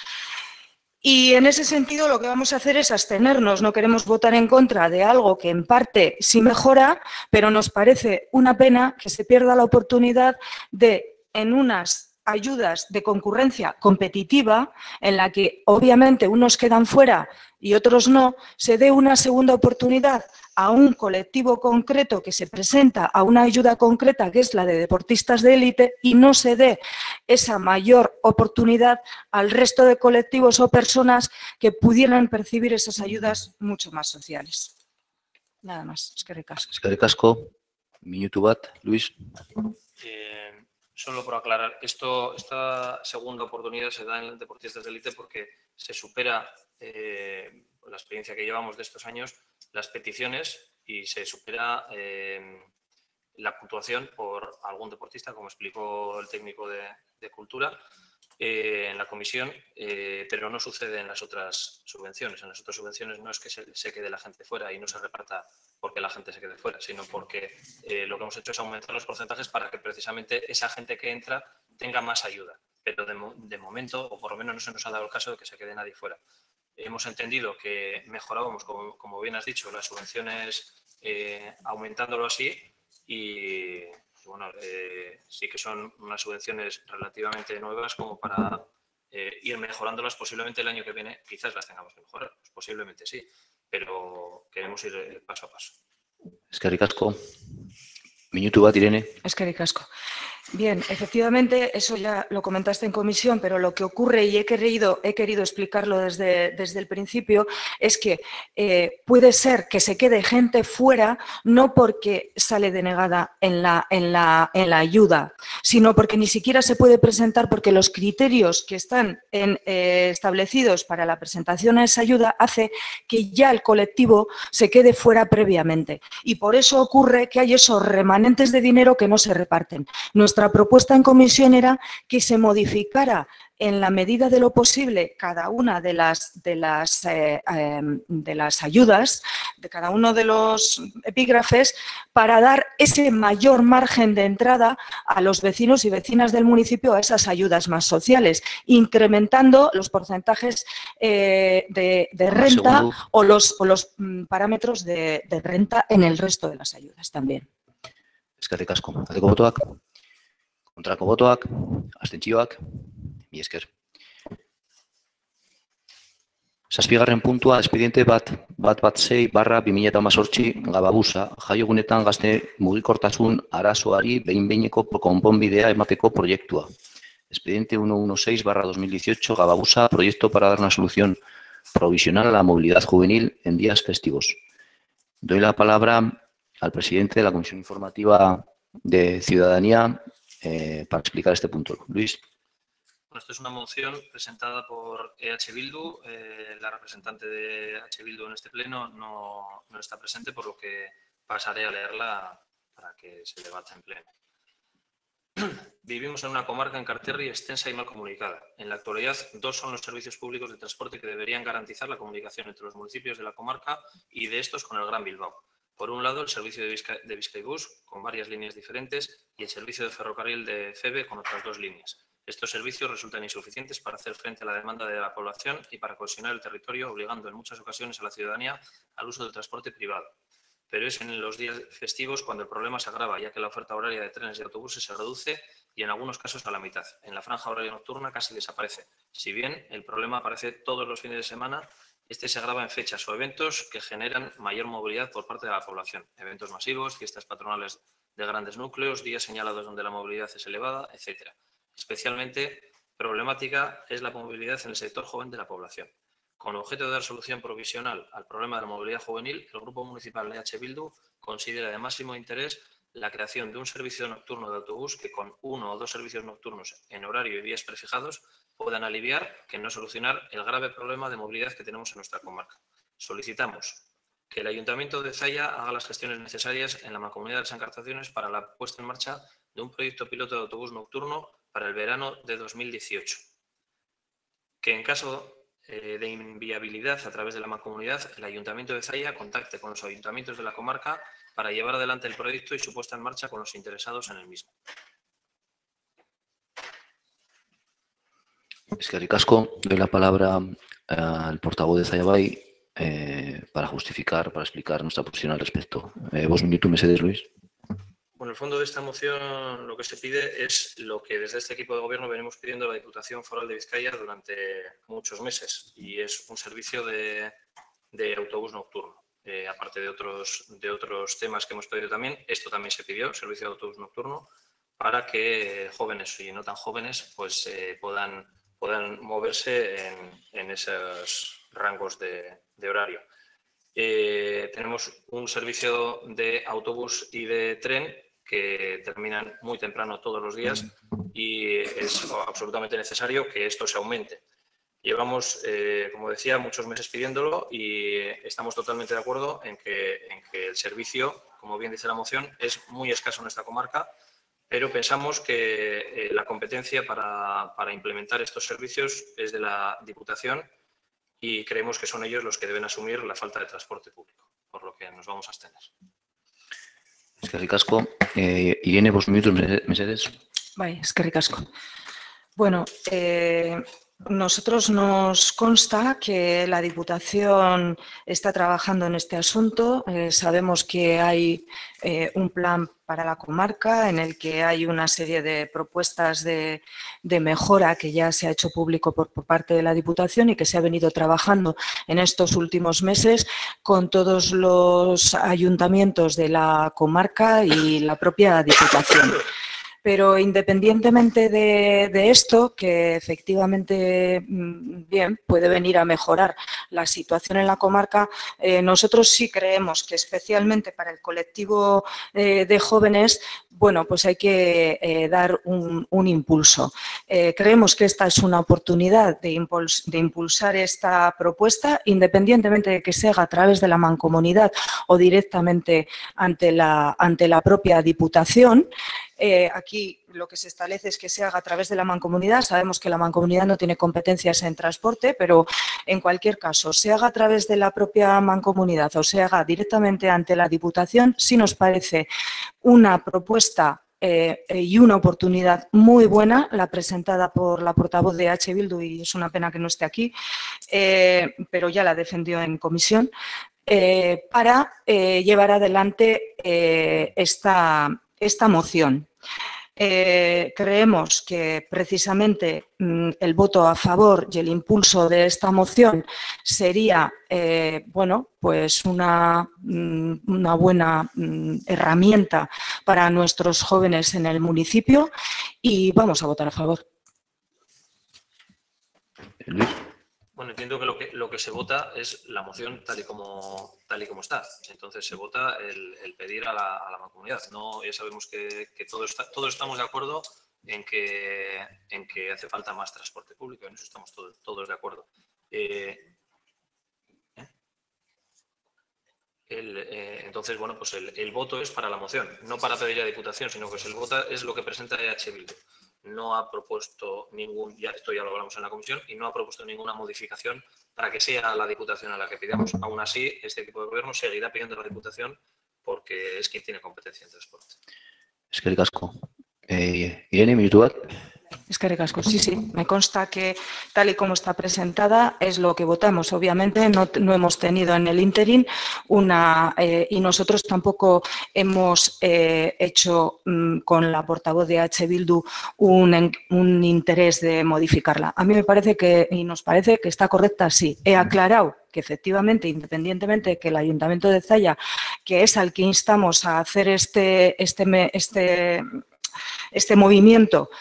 Y en ese sentido lo que vamos a hacer es abstenernos, no queremos votar en contra de algo que en parte sí mejora, pero nos parece una pena que se pierda la oportunidad de, en unas ayudas de concurrencia competitiva, en la que obviamente unos quedan fuera y otros no, se dé una segunda oportunidad a un colectivo concreto que se presenta a una ayuda concreta, que es la de deportistas de élite, y no se dé esa mayor oportunidad al resto de colectivos o personas que pudieran percibir esas ayudas mucho más sociales. Nada más. Eskerrik asko. Eskerrik asko. Minutu bat, Luis. Solo por aclarar, esta segunda oportunidad se da en deportistas de élite porque se supera la experiencia que llevamos de estos años, las peticiones, y se supera la puntuación por algún deportista, como explicó el técnico de Cultura. en la comisión, pero no sucede en las otras subvenciones. En las otras subvenciones no es que se quede la gente fuera y no se reparta porque la gente se quede fuera, sino porque lo que hemos hecho es aumentar los porcentajes para que precisamente esa gente que entra tenga más ayuda. Pero de momento, o por lo menos no se nos ha dado el caso de que se quede nadie fuera. Hemos entendido que mejorábamos, como bien has dicho, las subvenciones aumentándolo así y bueno, sí que son unas subvenciones relativamente nuevas como para ir mejorándolas. Posiblemente el año que viene quizás las tengamos que mejorar, pues posiblemente sí, pero queremos ir paso a paso. Eskerrik asko. Minutu bat, Irene. Eskerrik asko. Bien, efectivamente, eso ya lo comentaste en comisión, pero lo que ocurre, y he querido explicarlo desde el principio, es que puede ser que se quede gente fuera no porque sale denegada en la ayuda, sino porque ni siquiera se puede presentar, porque los criterios que están establecidos para la presentación a esa ayuda hace que ya el colectivo se quede fuera previamente. Y por eso ocurre que hay esos remanentes de dinero que no se reparten. Nuestra propuesta en comisión era que se modificara en la medida de lo posible cada una de las ayudas, de cada uno de los epígrafes, para dar ese mayor margen de entrada a los vecinos y vecinas del municipio a esas ayudas más sociales, incrementando los porcentajes de renta o los parámetros de renta en el resto de las ayudas también. Eskerrik asko. Aldeko botoak, kontrako botoak, abstentzioak, mila esker. Zazpigarren puntua, espediente bat 6/2018 Gababusa, jaiogunetan gazte mugikortasun arazoari behin-behineko konponbidea emateko proiektua. Expediente 116/2018 Gababusa, proyecto para dar una solución provisional a la movilidad juvenil en días festivos. Doy la palabra al presidente de la Comisión Informativa de Ciudadanía para explicar este punto. Luis. Bueno, esto es una moción presentada por EH Bildu. La representante de EH Bildu en este pleno no está presente, por lo que pasaré a leerla para que se debata en pleno. Vivimos en una comarca en Enkarterri extensa y mal comunicada. En la actualidad, 2 son los servicios públicos de transporte que deberían garantizar la comunicación entre los municipios de la comarca y de estos con el Gran Bilbao. Por un lado, el servicio de Bizkaibus, con varias líneas diferentes, y el servicio de ferrocarril de FEBE con otras 2 líneas. Estos servicios resultan insuficientes para hacer frente a la demanda de la población y para cohesionar el territorio, obligando en muchas ocasiones a la ciudadanía al uso del transporte privado. Pero es en los días festivos cuando el problema se agrava, ya que la oferta horaria de trenes y autobuses se reduce y en algunos casos a la mitad. En la franja horaria nocturna casi desaparece. Si bien el problema aparece todos los fines de semana, este se agrava en fechas o eventos que generan mayor movilidad por parte de la población. Eventos masivos, fiestas patronales de grandes núcleos, días señalados donde la movilidad es elevada, etc. Especialmente problemática es la movilidad en el sector joven de la población. Con objeto de dar solución provisional al problema de la movilidad juvenil, el Grupo Municipal de EH Bildu considera de máximo interés la creación de un servicio nocturno de autobús que con 1 o 2 servicios nocturnos en horario y días prefijados puedan aliviar, que no solucionar, el grave problema de movilidad que tenemos en nuestra comarca. Solicitamos que el Ayuntamiento de Zalla haga las gestiones necesarias en la Mancomunidad de las Encartaciones para la puesta en marcha de un proyecto piloto de autobús nocturno para el verano de 2018. Que en caso de inviabilidad a través de la Mancomunidad, el Ayuntamiento de Zalla contacte con los ayuntamientos de la comarca para llevar adelante el proyecto y su puesta en marcha con los interesados en el mismo. Eskerrik asko. Doy la palabra al portavoz de Zalla Bai para explicar nuestra posición al respecto. 2 minutos, mesedes, Luis. Bueno, el fondo de esta moción lo que se pide es lo que desde este equipo de gobierno venimos pidiendo a la Diputación Foral de Vizcaya durante muchos meses, y es un servicio de autobús nocturno. Aparte de otros temas que hemos pedido también, esto también se pidió, servicio de autobús nocturno, para que jóvenes y no tan jóvenes pues puedan moverse en esos rangos de horario. Tenemos un servicio de autobús y de tren que terminan muy temprano todos los días y es absolutamente necesario que esto se aumente. Llevamos, como decía, muchos meses pidiéndolo y estamos totalmente de acuerdo en que el servicio, como bien dice la moción, es muy escaso en esta comarca, pero pensamos que la competencia para implementar estos servicios es de la Diputación y creemos que son ellos los que deben asumir la falta de transporte público, por lo que nos vamos a abstener. Eskerrik asko. Irene, 2 minutos, mesedez. Bai, eskerrik asko. Bueno, nosotros nos consta que la Diputación está trabajando en este asunto. Sabemos que hay un plan para la comarca en el que hay una serie de propuestas de mejora que ya se ha hecho público por parte de la Diputación y que se ha venido trabajando en estos últimos meses con todos los ayuntamientos de la comarca y la propia Diputación. Pero independientemente de esto, que efectivamente bien puede venir a mejorar la situación en la comarca, nosotros sí creemos que especialmente para el colectivo de jóvenes, bueno, pues hay que dar un impulso. Creemos que esta es una oportunidad de impulsar esta propuesta, independientemente de que se haga a través de la mancomunidad o directamente ante la propia Diputación. Aquí lo que se establece es que se haga a través de la mancomunidad. Sabemos que la mancomunidad no tiene competencias en transporte, pero en cualquier caso, se haga a través de la propia mancomunidad o se haga directamente ante la Diputación, sí nos parece una propuesta y una oportunidad muy buena, la presentada por la portavoz de H. Bildu, y es una pena que no esté aquí, pero ya la defendió en comisión, para llevar adelante esta moción. Creemos que precisamente el voto a favor y el impulso de esta moción sería bueno, pues una buena herramienta para nuestros jóvenes en el municipio y vamos a votar a favor. Luis. Bueno, entiendo que lo que se vota es la moción tal y como está. Entonces se vota el pedir a la mancomunidad. No, ya sabemos que todos estamos de acuerdo en que hace falta más transporte público. En eso estamos todos de acuerdo. Entonces, bueno, pues el voto es para la moción, no para pedir a la Diputación, sino que el voto es lo que presenta EH Bildu. No ha propuesto esto ya lo hablamos en la comisión, y no ha propuesto ninguna modificación para que sea la Diputación a la que pidamos. Aún así, este equipo de gobierno seguirá pidiendo a la Diputación porque es quien tiene competencia en transporte. Eskerrik asko. Irene, minutu bat. Eskerrik asko. Sí, me consta que tal y como está presentada es lo que votamos. Obviamente no hemos tenido en el ínterin y nosotros tampoco hemos hecho con la portavoz de H. Bildu un interés de modificarla. A mí me parece y nos parece que está correcta, sí. He aclarado que efectivamente, independientemente de que el Ayuntamiento de Zalla, que es al que instamos a hacer este movimiento,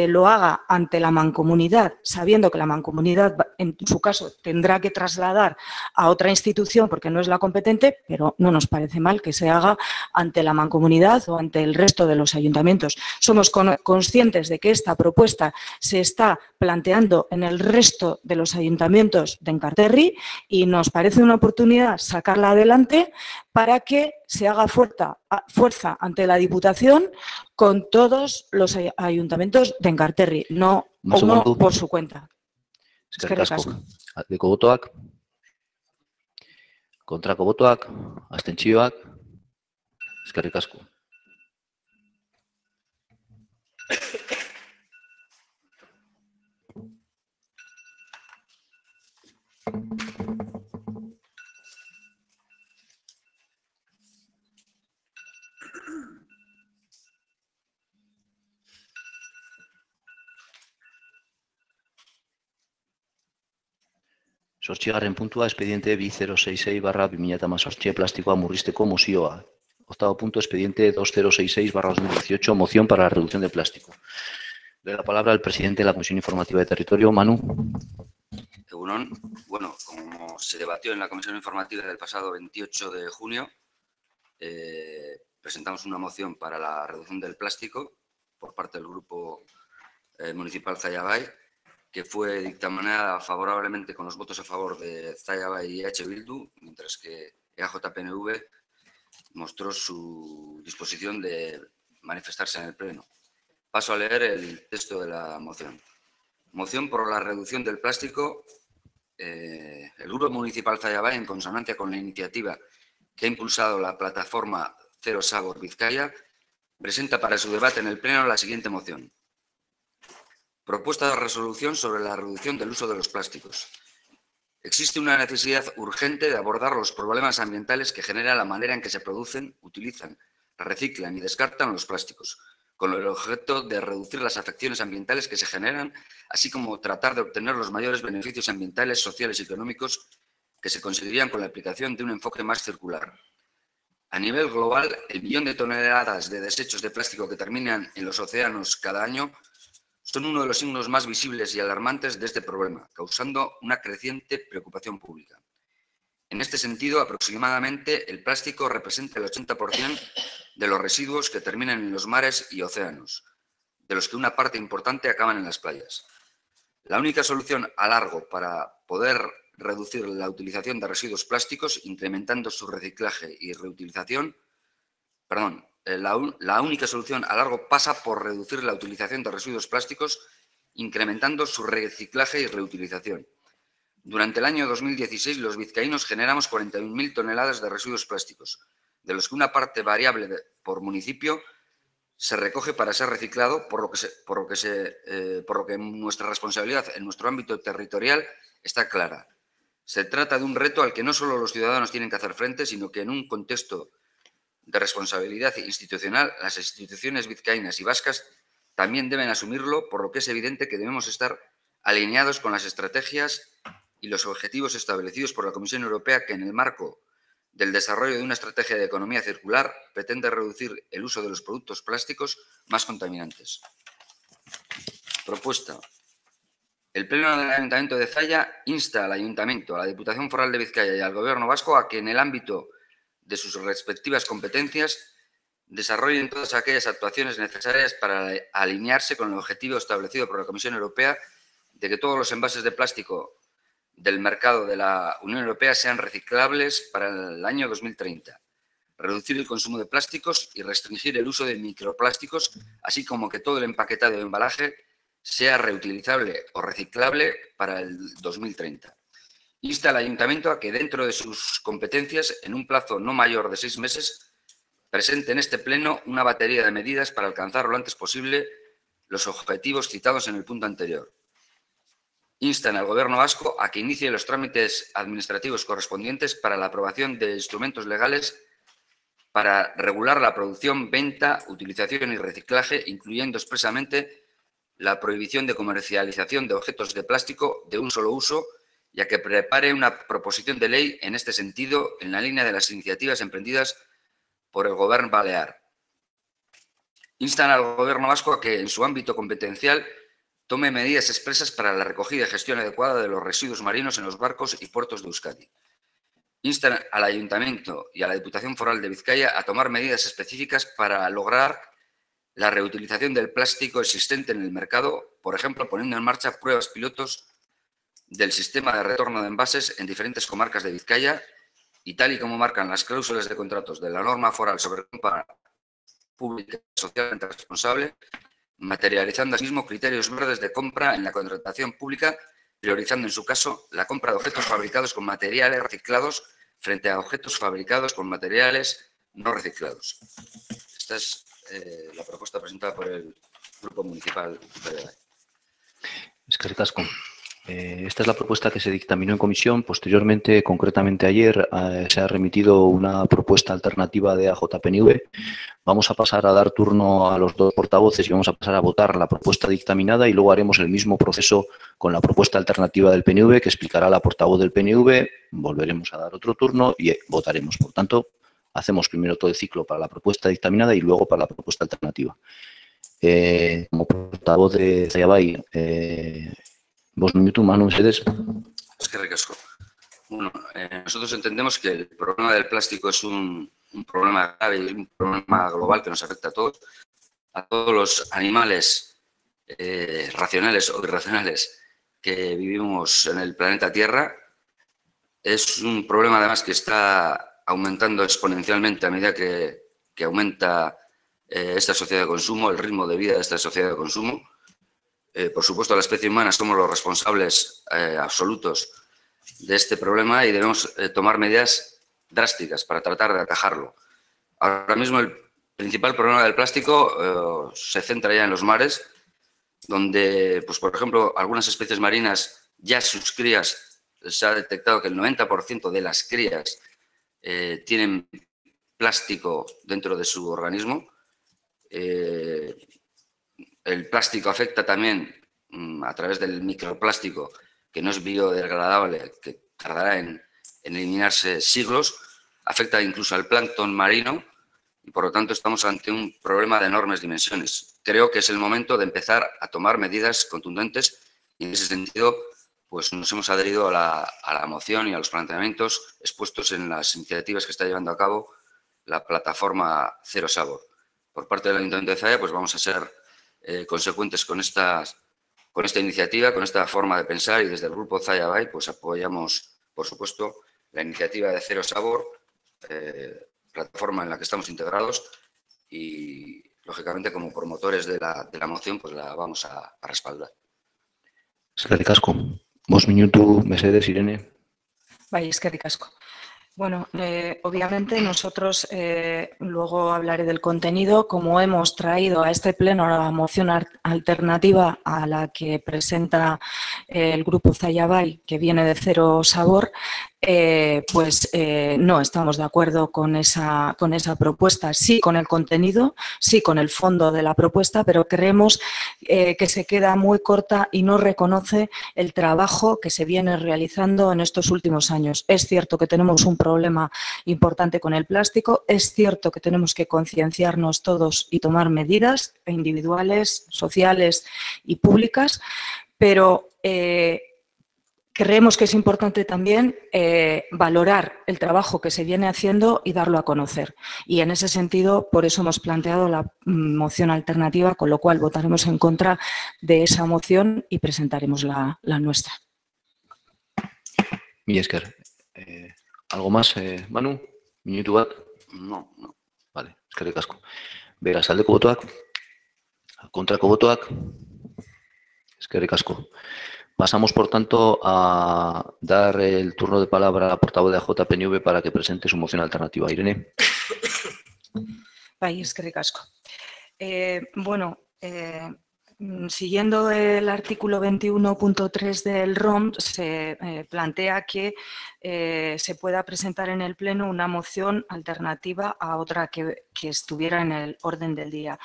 lo haga ante la mancomunidad, sabiendo que la mancomunidad, en su caso, tendrá que trasladar a otra institución porque no es la competente, pero no nos parece mal que se haga ante la mancomunidad o ante el resto de los ayuntamientos. Somos conscientes de que esta propuesta se está planteando en el resto de los ayuntamientos de Enkarterri y nos parece una oportunidad sacarla adelante para que se haga fuerza ante la Diputación con todos los ayuntamientos de Enkarterri, no uno por su cuenta. Eskerrik asko. Aldeko botoak, kontrako botoak, abstentzioak. Eskerrik asko. Zortzigarren puntua, expediente 2066/2018, plastikoa murrizteko mozioa. Octavo punto, expediente 2066/2018, moción para la reducción de plástico. Doy la palabra al presidente de la Comisión Informativa de Territorio, Manu. Egunon. Bueno, como se debatió en la Comisión Informativa del pasado 28 de junio, presentamos una moción para la reducción del plástico por parte del Grupo Municipal Zalla Bai, que fue dictaminada favorablemente con los votos a favor de Zalla Bai y H. Bildu, mientras que EAJ-PNV mostró su disposición de manifestarse en el Pleno. Paso a leer el texto de la moción. Moción por la reducción del plástico. El Grupo Municipal Zayabay, en consonancia con la iniciativa que ha impulsado la plataforma Cero Sabor Vizcaya, presenta para su debate en el Pleno la siguiente moción. Propuesta de resolución sobre la reducción del uso de los plásticos. Existe una necesidad urgente de abordar los problemas ambientales que genera la manera en que se producen, utilizan, reciclan y descartan los plásticos, con el objeto de reducir las afecciones ambientales que se generan, así como tratar de obtener los mayores beneficios ambientales, sociales y económicos que se conseguirían con la aplicación de un enfoque más circular. A nivel global, el billón de toneladas de desechos de plástico que terminan en los océanos cada año son uno de los signos más visibles y alarmantes de este problema, causando una creciente preocupación pública. En este sentido, aproximadamente el plástico representa el 80% de los residuos que terminan en los mares y océanos, de los que una parte importante acaban en las playas. La única solución a largo para poder reducir la utilización de residuos plásticos, incrementando su reciclaje y reutilización, la única solución a largo pasa por reducir la utilización de residuos plásticos, incrementando su reciclaje y reutilización. Durante el año 2016, los vizcaínos generamos 41.000 toneladas de residuos plásticos, de los que una parte variable por municipio se recoge para ser reciclado, por lo que nuestra responsabilidad en nuestro ámbito territorial está clara. Se trata de un reto al que no solo los ciudadanos tienen que hacer frente, sino que en un contexto de responsabilidad institucional, las instituciones vizcaínas y vascas también deben asumirlo, por lo que es evidente que debemos estar alineados con las estrategias y los objetivos establecidos por la Comisión Europea, que en el marco del desarrollo de una estrategia de economía circular pretende reducir el uso de los productos plásticos más contaminantes. Propuesta. El Pleno del Ayuntamiento de Zaya insta al Ayuntamiento, a la Diputación Foral de Vizcaya y al Gobierno vasco a que en el ámbito de sus respectivas competencias desarrollen todas aquellas actuaciones necesarias para alinearse con el objetivo establecido por la Comisión Europea de que todos los envases de plástico del mercado de la Unión Europea sean reciclables para el año 2030, reducir el consumo de plásticos y restringir el uso de microplásticos, así como que todo el empaquetado de embalaje sea reutilizable o reciclable para el 2030. Insta al Ayuntamiento a que, dentro de sus competencias, en un plazo no mayor de 6 meses, presente en este Pleno una batería de medidas para alcanzar lo antes posible los objetivos citados en el punto anterior. Instan al Gobierno vasco a que inicie los trámites administrativos correspondientes para la aprobación de instrumentos legales para regular la producción, venta, utilización y reciclaje, incluyendo expresamente la prohibición de comercialización de objetos de plástico de un solo uso, y a que prepare una proposición de ley en este sentido en la línea de las iniciativas emprendidas por el Gobierno balear. Instan al Gobierno vasco a que, en su ámbito competencial, tome medidas expresas para la recogida y gestión adecuada de los residuos marinos en los barcos y puertos de Euskadi. Instan al Ayuntamiento y a la Diputación Foral de Vizcaya a tomar medidas específicas para lograr la reutilización del plástico existente en el mercado, por ejemplo, poniendo en marcha pruebas pilotos del sistema de retorno de envases en diferentes comarcas de Vizcaya y, tal y como marcan las cláusulas de contratos de la norma foral sobre compra pública y socialmente responsable, materializando asimismo criterios verdes de compra en la contratación pública, priorizando en su caso la compra de objetos fabricados con materiales reciclados frente a objetos fabricados con materiales no reciclados. Esta es la propuesta presentada por el Grupo Municipal de Zayabay. Eskerrik asko. Esta es la propuesta que se dictaminó en comisión. Posteriormente, concretamente ayer, se ha remitido una propuesta alternativa de AJPNV. Vamos a pasar a dar turno a los dos portavoces y vamos a pasar a votar la propuesta dictaminada y luego haremos el mismo proceso con la propuesta alternativa del PNV que explicará la portavoz del PNV. Volveremos a dar otro turno y votaremos. Por tanto, hacemos primero todo el ciclo para la propuesta dictaminada y luego para la propuesta alternativa. Como portavoz de Zayabay, ¿vos minuto, Manu, ustedes? Es que ricasco. Bueno, nosotros entendemos que el problema del plástico es un problema grave y un problema global que nos afecta a todos los animales racionales o irracionales que vivimos en el planeta Tierra. Es un problema además que está aumentando exponencialmente a medida que aumenta esta sociedad de consumo, el ritmo de vida de esta sociedad de consumo. Por supuesto, la especie humana somos los responsables absolutos de este problema y debemos tomar medidas drásticas para tratar de atajarlo. Ahora mismo el principal problema del plástico se centra ya en los mares, donde, pues, por ejemplo, algunas especies marinas, ya sus crías, se ha detectado que el 90% de las crías tienen plástico dentro de su organismo. El plástico afecta también a través del microplástico, que no es biodegradable, que tardará en eliminarse siglos, afecta incluso al plancton marino y, por lo tanto, estamos ante un problema de enormes dimensiones. Creo que es el momento de empezar a tomar medidas contundentes y, en ese sentido, pues nos hemos adherido a la moción y a los planteamientos expuestos en las iniciativas que está llevando a cabo la plataforma Cero Sabor. Por parte del Ayuntamiento de Zaya, pues vamos a ser consecuentes con esta iniciativa, con esta forma de pensar, y desde el Grupo Zaya Bay pues apoyamos, por supuesto, la iniciativa de Cero Sabor, plataforma en la que estamos integrados y, lógicamente, como promotores de la moción, pues la vamos a respaldar. Eskerrik asko. 5 minutos, Mercedes, Irene. Bai, eskerrik asko. Bueno, obviamente nosotros, luego hablaré del contenido, como hemos traído a este pleno la moción alternativa a la que presenta el Grupo Zaya Bay, que viene de Cero Sabor, pues no estamos de acuerdo con esa propuesta, sí con el contenido, sí con el fondo de la propuesta, pero creemos que se queda muy corta y no reconoce el trabajo que se viene realizando en estos últimos años. Es cierto que tenemos un problema importante con el plástico, es cierto que tenemos que concienciarnos todos y tomar medidas individuales, sociales y públicas, pero creemos que es importante también valorar el trabajo que se viene haciendo y darlo a conocer. Y en ese sentido, por eso hemos planteado la moción alternativa, con lo cual votaremos en contra de esa moción y presentaremos la nuestra. Mi esker. ¿Algo más, Manu? Minutu bat? No. Vale, eskerrik asko. Beraz, aldeko botoak? Kontrako botoak? Eskerrik asko. Pasamos, por tanto, a dar el turno de palabra a la portavoz de JPNV para que presente su moción alternativa. Irene. Bai, eskerrik asko. Bueno, siguiendo el artículo 21.3 del ROM, se plantea que se pueda presentar en el Pleno una moción alternativa a otra que estuviera en el orden del día.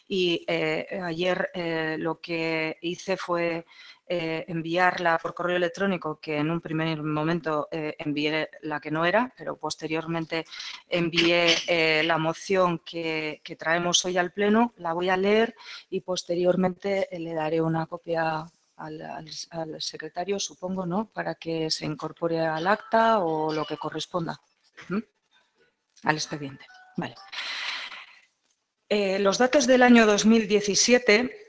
Y ayer lo que hice fue enviarla por correo electrónico, que en un primer momento envié la que no era, pero posteriormente envié la moción que traemos hoy al Pleno, la voy a leer y posteriormente le daré una copia al secretario, supongo, ¿no?, para que se incorpore al acta o lo que corresponda al expediente. Vale. Los datos del año 2017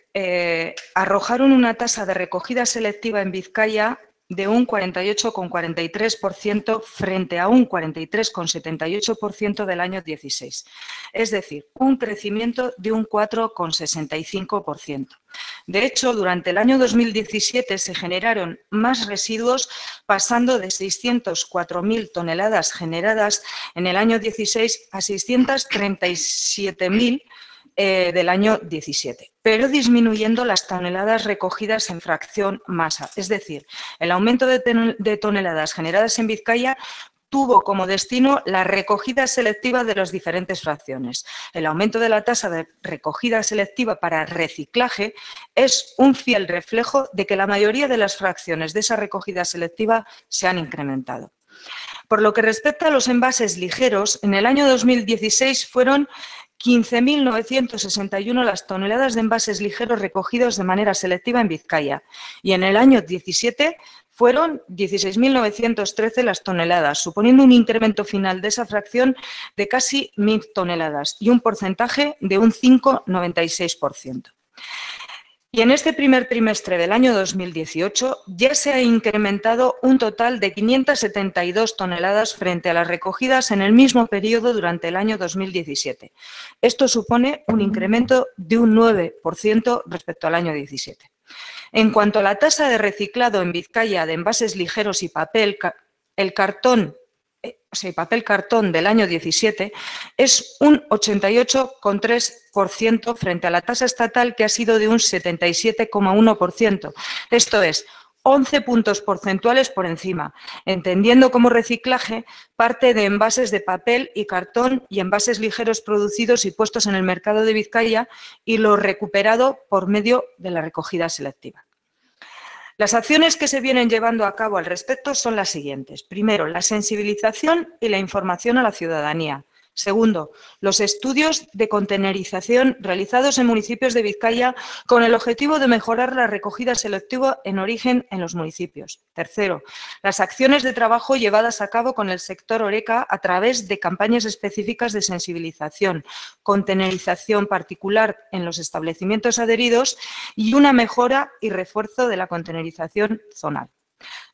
arrojaron una tasa de recogida selectiva en Vizcaya de un 48,43% frente a un 43,78% del año 16. Es decir, un crecimiento de un 4,65%. De hecho, durante el año 2017 se generaron más residuos, pasando de 604.000 toneladas generadas en el año 16 a 637.000 del año 17, pero disminuyendo las toneladas recogidas en fracción masa. Es decir, el aumento de toneladas generadas en Vizcaya tuvo como destino la recogida selectiva de las diferentes fracciones. El aumento de la tasa de recogida selectiva para reciclaje es un fiel reflejo de que la mayoría de las fracciones de esa recogida selectiva se han incrementado. Por lo que respecta a los envases ligeros, en el año 2016 fueron 15.961 las toneladas de envases ligeros recogidos de manera selectiva en Vizcaya y en el año 17 fueron 16.913 las toneladas, suponiendo un incremento final de esa fracción de casi 1.000 toneladas y un porcentaje de un 5,96%. Y en este primer trimestre del año 2018 ya se ha incrementado un total de 572 toneladas frente a las recogidas en el mismo periodo durante el año 2017. Esto supone un incremento de un 9% respecto al año 17. En cuanto a la tasa de reciclado en Vizcaya de envases ligeros y papel cartón del año 17 es un 88,3% frente a la tasa estatal, que ha sido de un 77,1%. Esto es 11 puntos porcentuales por encima, entendiendo como reciclaje parte de envases de papel y cartón y envases ligeros producidos y puestos en el mercado de Vizcaya y lo recuperado por medio de la recogida selectiva. Las acciones que se vienen llevando a cabo al respecto son las siguientes. Primero, la sensibilización y la información a la ciudadanía. Segundo, los estudios de contenerización realizados en municipios de Vizcaya con el objetivo de mejorar la recogida selectiva en origen en los municipios. Tercero, las acciones de trabajo llevadas a cabo con el sector Horeca a través de campañas específicas de sensibilización, contenerización particular en los establecimientos adheridos y una mejora y refuerzo de la contenerización zonal.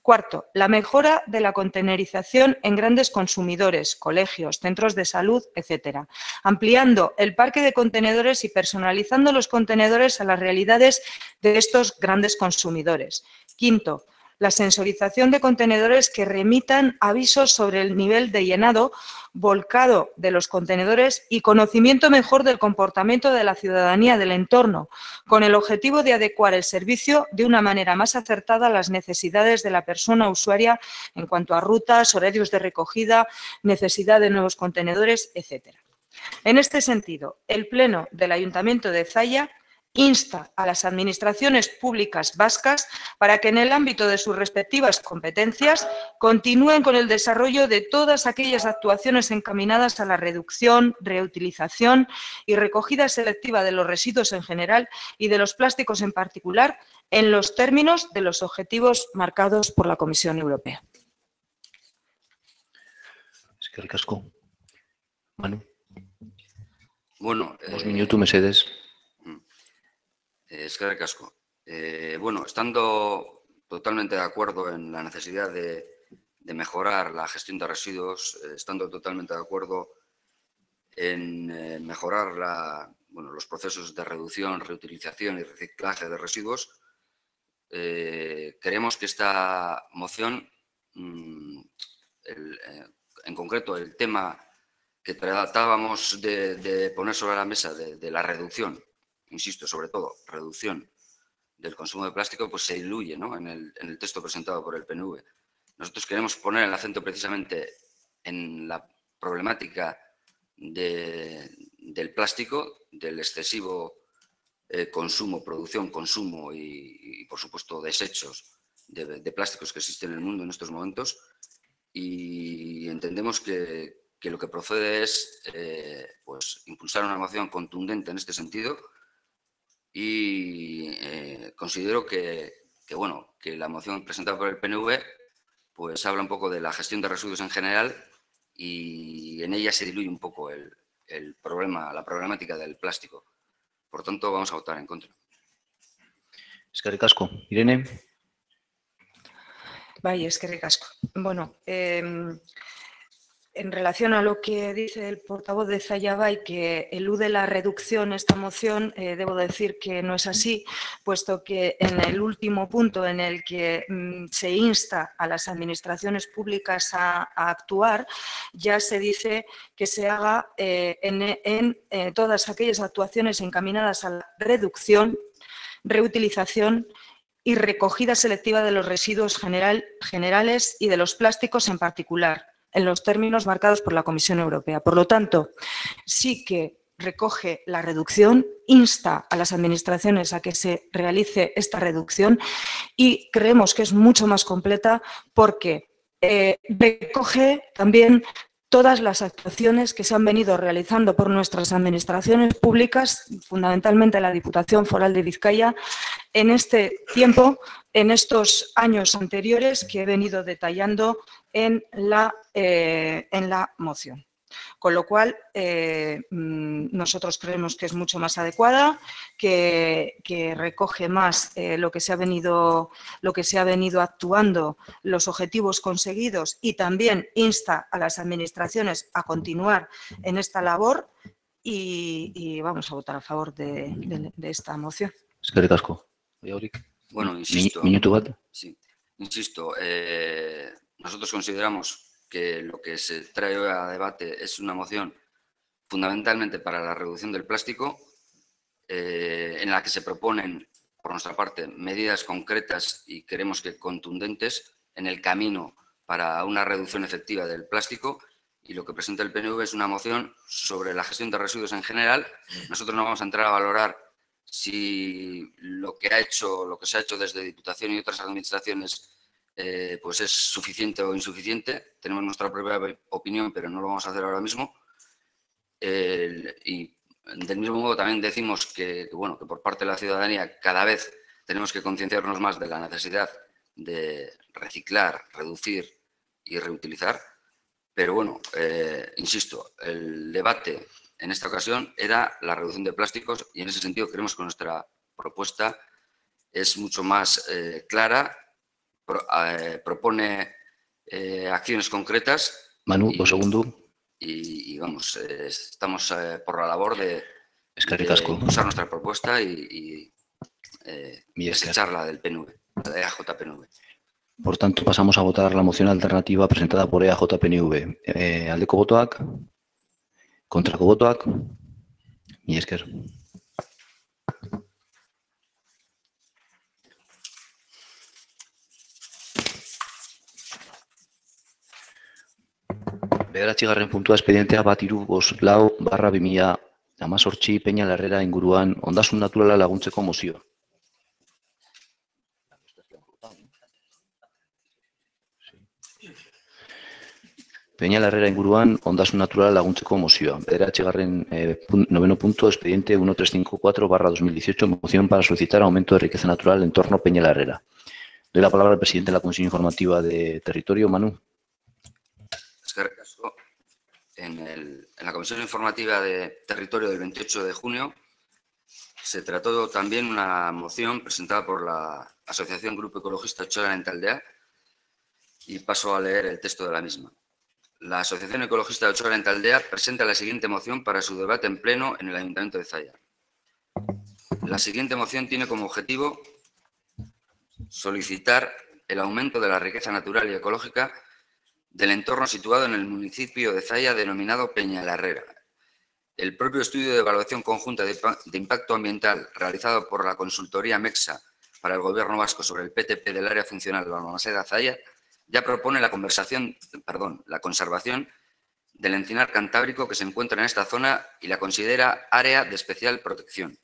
Cuarto, la mejora de la contenerización en grandes consumidores, colegios, centros de salud, etcétera, ampliando el parque de contenedores y personalizando los contenedores a las realidades de estos grandes consumidores. Quinto, la sensorización de contenedores que remitan avisos sobre el nivel de llenado, volcado de los contenedores y conocimiento mejor del comportamiento de la ciudadanía del entorno, con el objetivo de adecuar el servicio de una manera más acertada a las necesidades de la persona usuaria en cuanto a rutas, horarios de recogida, necesidad de nuevos contenedores, etc. En este sentido, el Pleno del Ayuntamiento de Zalla insta a las administraciones públicas vascas para que en el ámbito de sus respectivas competencias continúen con el desarrollo de todas aquellas actuaciones encaminadas a la reducción, reutilización y recogida selectiva de los residuos en general y de los plásticos en particular en los términos de los objetivos marcados por la Comisión Europea. Eskerrik asko. Manu. Bueno, 2 minutos, Mercedes. Eskerrik asko. Bueno, estando totalmente de acuerdo en la necesidad de mejorar la gestión de residuos, estando totalmente de acuerdo en mejorar los procesos de reducción, reutilización y reciclaje de residuos, creemos que esta moción, en concreto el tema que tratábamos de poner sobre la mesa de la reducción, insisto, sobre todo, reducción del consumo de plástico, pues se diluye, ¿no?, en el texto presentado por el PNV. Nosotros queremos poner el acento precisamente en la problemática del plástico, del excesivo consumo, producción, consumo y, por supuesto, desechos de plásticos que existen en el mundo en estos momentos. Y entendemos que lo que procede es pues, impulsar una moción contundente en este sentido. Y considero que la moción presentada por el PNV pues habla un poco de la gestión de residuos en general y en ella se diluye un poco el problema, la problemática del plástico. Por tanto, vamos a votar en contra. Eskerrik asko. Irene. Bai, eskerrik asko. Bueno, en relación a lo que dice el portavoz de Zalla Bai, que elude la reducción esta moción, debo decir que no es así, puesto que en el último punto en el que se insta a las administraciones públicas a actuar, ya se dice que se haga en todas aquellas actuaciones encaminadas a la reducción, reutilización y recogida selectiva de los residuos generales y de los plásticos en particular, en los términos marcados por la Comisión Europea. Por lo tanto, sí que recoge la reducción, insta a las administraciones a que se realice esta reducción y creemos que es mucho más completa porque recoge también todas las actuaciones que se han venido realizando por nuestras administraciones públicas, fundamentalmente la Diputación Foral de Vizcaya, en este tiempo, en estos años anteriores que he venido detallando en la moción. Con lo cual, nosotros creemos que es mucho más adecuada, que recoge más lo que se ha venido actuando, los objetivos conseguidos, y también insta a las administraciones a continuar en esta labor, y vamos a votar a favor de esta moción. Eskerrik asko. Bueno, insisto. Minutu bat. Sí, insisto, nosotros consideramos que lo que se trae hoy a debate es una moción fundamentalmente para la reducción del plástico, en la que se proponen, por nuestra parte, medidas concretas y queremos que contundentes en el camino para una reducción efectiva del plástico, y lo que presenta el PNV es una moción sobre la gestión de residuos en general. Nosotros no vamos a entrar a valorar si lo que se ha hecho desde Diputación y otras administraciones pues es suficiente o insuficiente. Tenemos nuestra propia opinión, pero no lo vamos a hacer ahora mismo. Y del mismo modo también decimos que por parte de la ciudadanía cada vez tenemos que concienciarnos más de la necesidad de reciclar, reducir y reutilizar. Pero bueno, insisto, el debate en esta ocasión era la reducción de plásticos, y en ese sentido creemos que nuestra propuesta es mucho más clara, propone acciones concretas. Manu, un segundo. Y vamos, estamos por la labor de usar nuestra propuesta y desecharla del PNV, de EAJ-PNV. Por tanto, pasamos a votar la moción alternativa presentada por EAJ-PNV. Aldeko botoak, kontrako botoak, mila esker. Bederatzigarren puntua espedientea 1354/2018 Peña Larrera inguruan ondasun naturala laguntzeko mozioa. Peña Larrera inguruan ondasun naturala laguntzeko mozioa. Bederatzigarren noveno punto expediente 1354/2018 moción para solicitar aumento de riqueza natural en torno a Peña Larrera. Doy la palabra al presidente de la Comisión Informativa de Territorio, Manu. En la Comisión Informativa de Territorio del 28 de junio se trató también una moción presentada por la Asociación Grupo Ecologista Otxoaren en Taldea, y paso a leer el texto de la misma. La Asociación Ecologista de Otxoaren en Taldea presenta la siguiente moción para su debate en pleno en el Ayuntamiento de Zalla. La siguiente moción tiene como objetivo solicitar el aumento de la riqueza natural y ecológica del entorno situado en el municipio de Zalla denominado Peña Larrera. El propio estudio de evaluación conjunta de impacto ambiental realizado por la consultoría MEXA para el Gobierno vasco sobre el PTP del área funcional de Balmaseda-Zalla ya propone la conservación del encinar cantábrico que se encuentra en esta zona y la considera área de especial protección.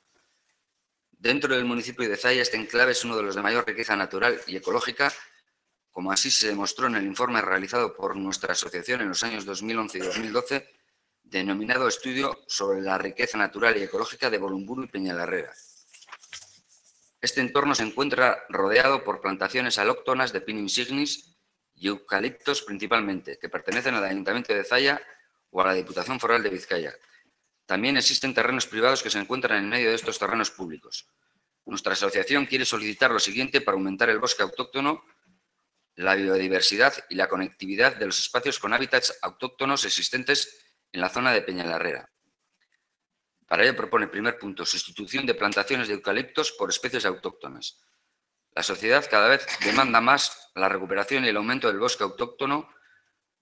Dentro del municipio de Zalla, este enclave es uno de los de mayor riqueza natural y ecológica, como así se demostró en el informe realizado por nuestra asociación en los años 2011 y 2012, denominado Estudio sobre la riqueza natural y ecológica de Bolumburu y Peñalarrera. Este entorno se encuentra rodeado por plantaciones alóctonas de pino insignis y eucaliptos principalmente, que pertenecen al Ayuntamiento de Zalla o a la Diputación Foral de Vizcaya. También existen terrenos privados que se encuentran en medio de estos terrenos públicos. Nuestra asociación quiere solicitar lo siguiente para aumentar el bosque autóctono, la biodiversidad y la conectividad de los espacios con hábitats autóctonos existentes en la zona de Peñalarrera. Para ello propone, primer punto, sustitución de plantaciones de eucaliptos por especies autóctonas. La sociedad cada vez demanda más la recuperación y el aumento del bosque autóctono,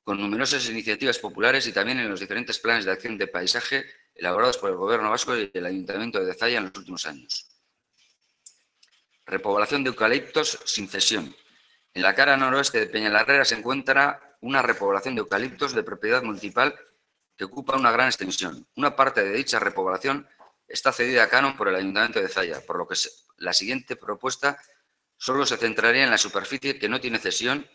con numerosas iniciativas populares y también en los diferentes planes de acción de paisaje elaborados por el Gobierno vasco y el Ayuntamiento de Zalla en los últimos años. Repoblación de eucaliptos sin cesión. En la cara noroeste de Peñalarrera se encuentra una repoblación de eucaliptos de propiedad municipal que ocupa una gran extensión. Una parte de dicha repoblación está cedida a canon por el Ayuntamiento de Zalla, por lo que la siguiente propuesta solo se centraría en la superficie que no tiene cesión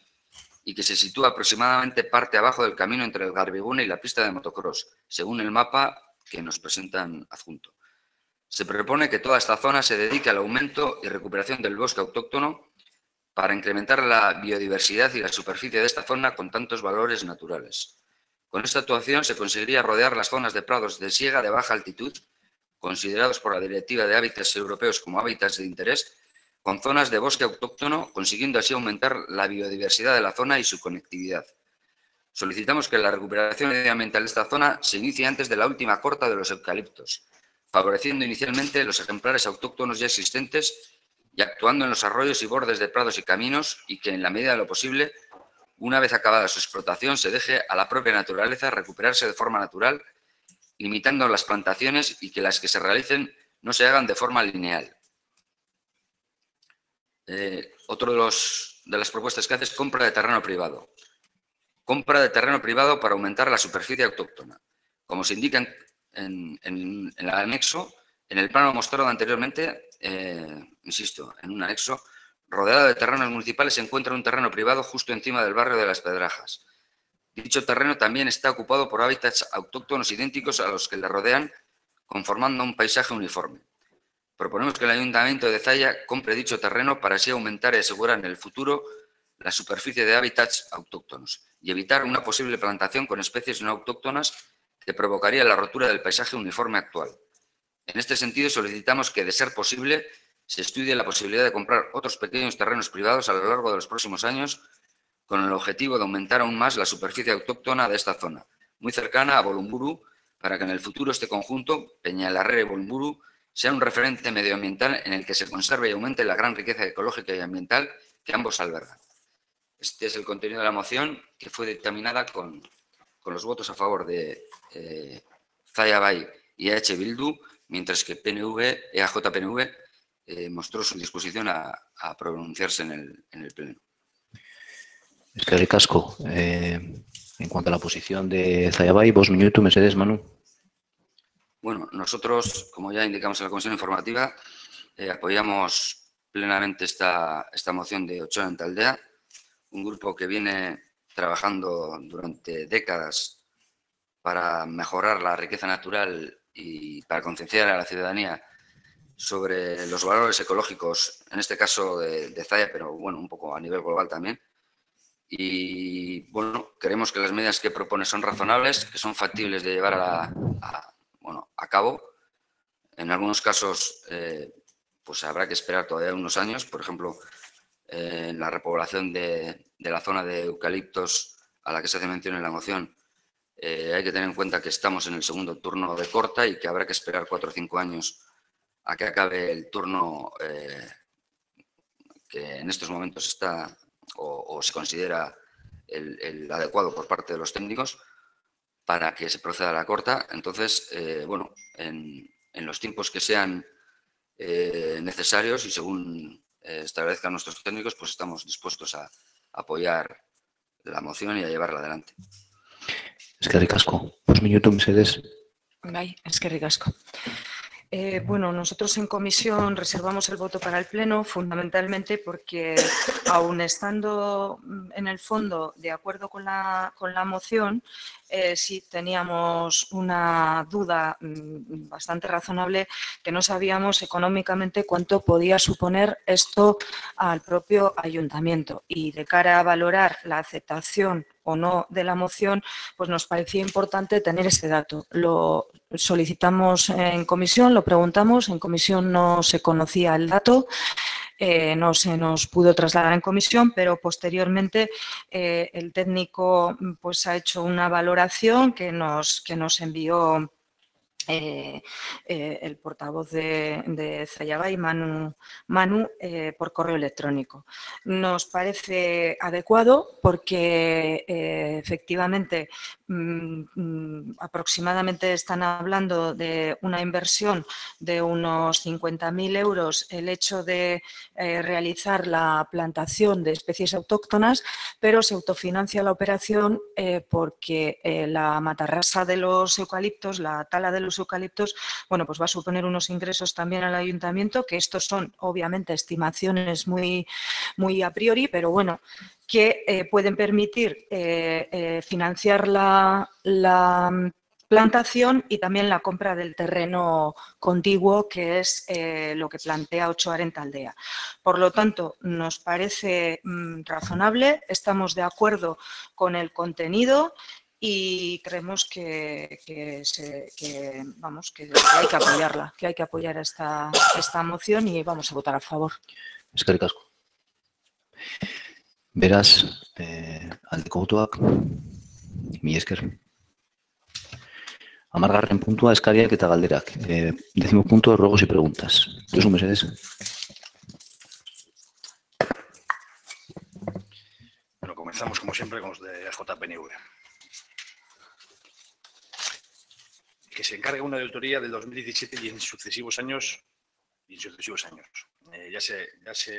y que se sitúa aproximadamente parte abajo del camino entre el Garbigune y la pista de motocross, según el mapa que nos presentan adjunto. Se propone que toda esta zona se dedique al aumento y recuperación del bosque autóctono para incrementar la biodiversidad y la superficie de esta zona con tantos valores naturales. Con esta actuación se conseguiría rodear las zonas de prados de siega de baja altitud, considerados por la Directiva de Hábitats Europeos como hábitats de interés, con zonas de bosque autóctono, consiguiendo así aumentar la biodiversidad de la zona y su conectividad. Solicitamos que la recuperación medioambiental de esta zona se inicie antes de la última corta de los eucaliptos, favoreciendo inicialmente los ejemplares autóctonos ya existentes y actuando en los arroyos y bordes de prados y caminos, y que en la medida de lo posible, una vez acabada su explotación, se deje a la propia naturaleza recuperarse de forma natural, limitando las plantaciones y que las que se realicen no se hagan de forma lineal. Otro de las propuestas que hace es compra de terreno privado. Compra de terreno privado para aumentar la superficie autóctona. Como se indica en el anexo, en el plano mostrado anteriormente, insisto, en un anexo, rodeado de terrenos municipales se encuentra un terreno privado justo encima del barrio de Las Pedrajas. Dicho terreno también está ocupado por hábitats autóctonos idénticos a los que le rodean, conformando un paisaje uniforme. Proponemos que el Ayuntamiento de Zalla compre dicho terreno para así aumentar y asegurar en el futuro la superficie de hábitats autóctonos y evitar una posible plantación con especies no autóctonas que provocaría la rotura del paisaje uniforme actual. En este sentido, solicitamos que, de ser posible, se estudie la posibilidad de comprar otros pequeños terrenos privados a lo largo de los próximos años con el objetivo de aumentar aún más la superficie autóctona de esta zona, muy cercana a Bolumburu, para que en el futuro este conjunto, Peñalarrera y Bolumburu, sea un referente medioambiental en el que se conserve y aumente la gran riqueza ecológica y ambiental que ambos albergan. Este es el contenido de la moción, que fue dictaminada con los votos a favor de Zalla Bai y EH Bildu, mientras que EAJ-PNV mostró su disposición a pronunciarse en el Pleno. Es que ricasco. En cuanto a la posición de Zalla Bai, vos minuto, Mercedes, Manu. Bueno, nosotros, como ya indicamos en la comisión informativa, apoyamos plenamente esta moción de Ochoa en Taldea, un grupo que viene trabajando durante décadas para mejorar la riqueza natural y para concienciar a la ciudadanía sobre los valores ecológicos, en este caso de Zalla, pero bueno, un poco a nivel global también. Y bueno, creemos que las medidas que propone son razonables, que son factibles de llevar a cabo. En algunos casos, pues habrá que esperar todavía unos años. Por ejemplo, en la repoblación de la zona de eucaliptos a la que se hace mención en la moción, hay que tener en cuenta que estamos en el segundo turno de corta y que habrá que esperar 4 o 5 años a que acabe el turno que en estos momentos está o se considera el adecuado por parte de los técnicos para que se proceda a la corta. Entonces, bueno, en los tiempos que sean necesarios y según establezcan nuestros técnicos, pues estamos dispuestos a apoyar la moción y a llevarla adelante. Es que ricasco. Vos minuto, Mercedes. Bai, eskerrik asko. Bueno, nosotros en comisión reservamos el voto para el Pleno fundamentalmente porque, aun estando en el fondo de acuerdo con la moción, sí teníamos una duda bastante razonable, que no sabíamos económicamente cuánto podía suponer esto al propio ayuntamiento. Y de cara a valorar la aceptación o no de la moción, pues nos parecía importante tener ese dato. Lo solicitamos en comisión, lo preguntamos, en comisión no se conocía el dato, no se nos pudo trasladar en comisión, pero posteriormente el técnico pues ha hecho una valoración que nos envió el portavoz de Zalla Bai, Manu, por correo electrónico. Nos parece adecuado porque efectivamente aproximadamente están hablando de una inversión de unos 50.000 euros el hecho de realizar la plantación de especies autóctonas, pero se autofinancia la operación porque la matarrasa de los eucaliptos, la tala de los eucaliptos, bueno, pues va a suponer unos ingresos también al ayuntamiento, que estos son obviamente estimaciones muy a priori, pero bueno, que pueden permitir financiar la plantación y también la compra del terreno contiguo, que es lo que plantea Ochoa en Taldea. Por lo tanto, nos parece razonable, estamos de acuerdo con el contenido y creemos que hay que apoyarla, que hay que apoyar esta moción y vamos a votar a favor. Eskerrik asko. Beraz, aldeko botoak, mila esker. 10. puntua, eskariak eta galderak. 10. punto, ruegos y preguntas. Josu, mesedez. Bueno, comenzamos como siempre con los de JPNV. Que se encargue una auditoría del 2017 y en sucesivos años. Ya se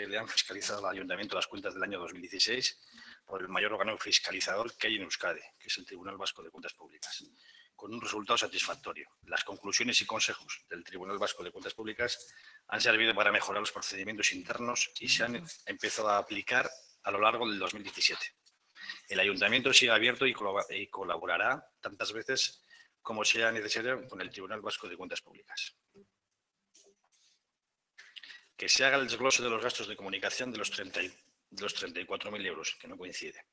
le han fiscalizado al Ayuntamiento las cuentas del año 2016 por el mayor órgano fiscalizador que hay en Euskadi, que es el Tribunal Vasco de Cuentas Públicas, con un resultado satisfactorio. Las conclusiones y consejos del Tribunal Vasco de Cuentas Públicas han servido para mejorar los procedimientos internos y se han empezado a aplicar a lo largo del 2017. El Ayuntamiento sigue abierto y colaborará tantas veces como sea necesario con el Tribunal Vasco de Cuentas Públicas. Que se haga el desglose de los gastos de comunicación de los 34.000 euros, que no coincide.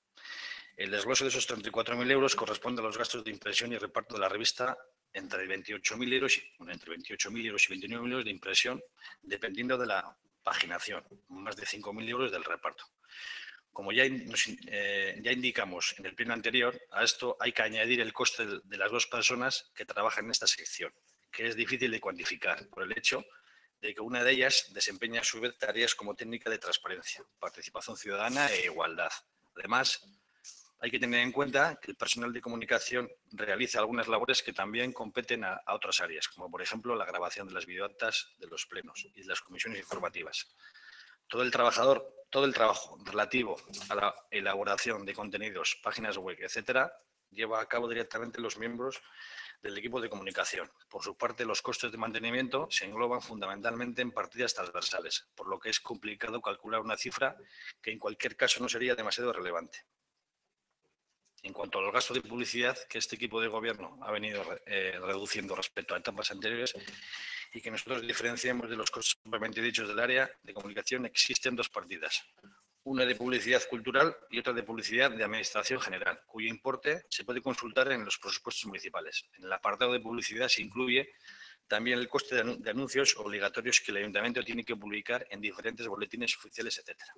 El desglose de esos 34.000 euros corresponde a los gastos de impresión y reparto de la revista entre 28.000 euros y 29.000 euros de impresión, dependiendo de la paginación, más de 5.000 euros del reparto. Como ya indicamos en el pleno anterior, a esto hay que añadir el coste de las 2 personas que trabajan en esta sección, que es difícil de cuantificar por el hecho de que una de ellas desempeña a su vez tareas como técnica de transparencia, participación ciudadana e igualdad. Además, hay que tener en cuenta que el personal de comunicación realiza algunas labores que también competen a otras áreas, como por ejemplo la grabación de las videoactas de los plenos y de las comisiones informativas. Todo el trabajo relativo a la elaboración de contenidos, páginas web, etcétera, lleva a cabo directamente los miembros del equipo de comunicación. Por su parte, los costes de mantenimiento se engloban fundamentalmente en partidas transversales, por lo que es complicado calcular una cifra que en cualquier caso no sería demasiado relevante. En cuanto a los gastos de publicidad que este equipo de gobierno ha venido reduciendo respecto a etapas anteriores y que nosotros diferenciamos de los costes propiamente dichos del área de comunicación, existen 2 partidas. Una de publicidad cultural y otra de publicidad de administración general, cuyo importe se puede consultar en los presupuestos municipales. En el apartado de publicidad se incluye también el coste de anuncios obligatorios que el Ayuntamiento tiene que publicar en diferentes boletines oficiales, etcétera.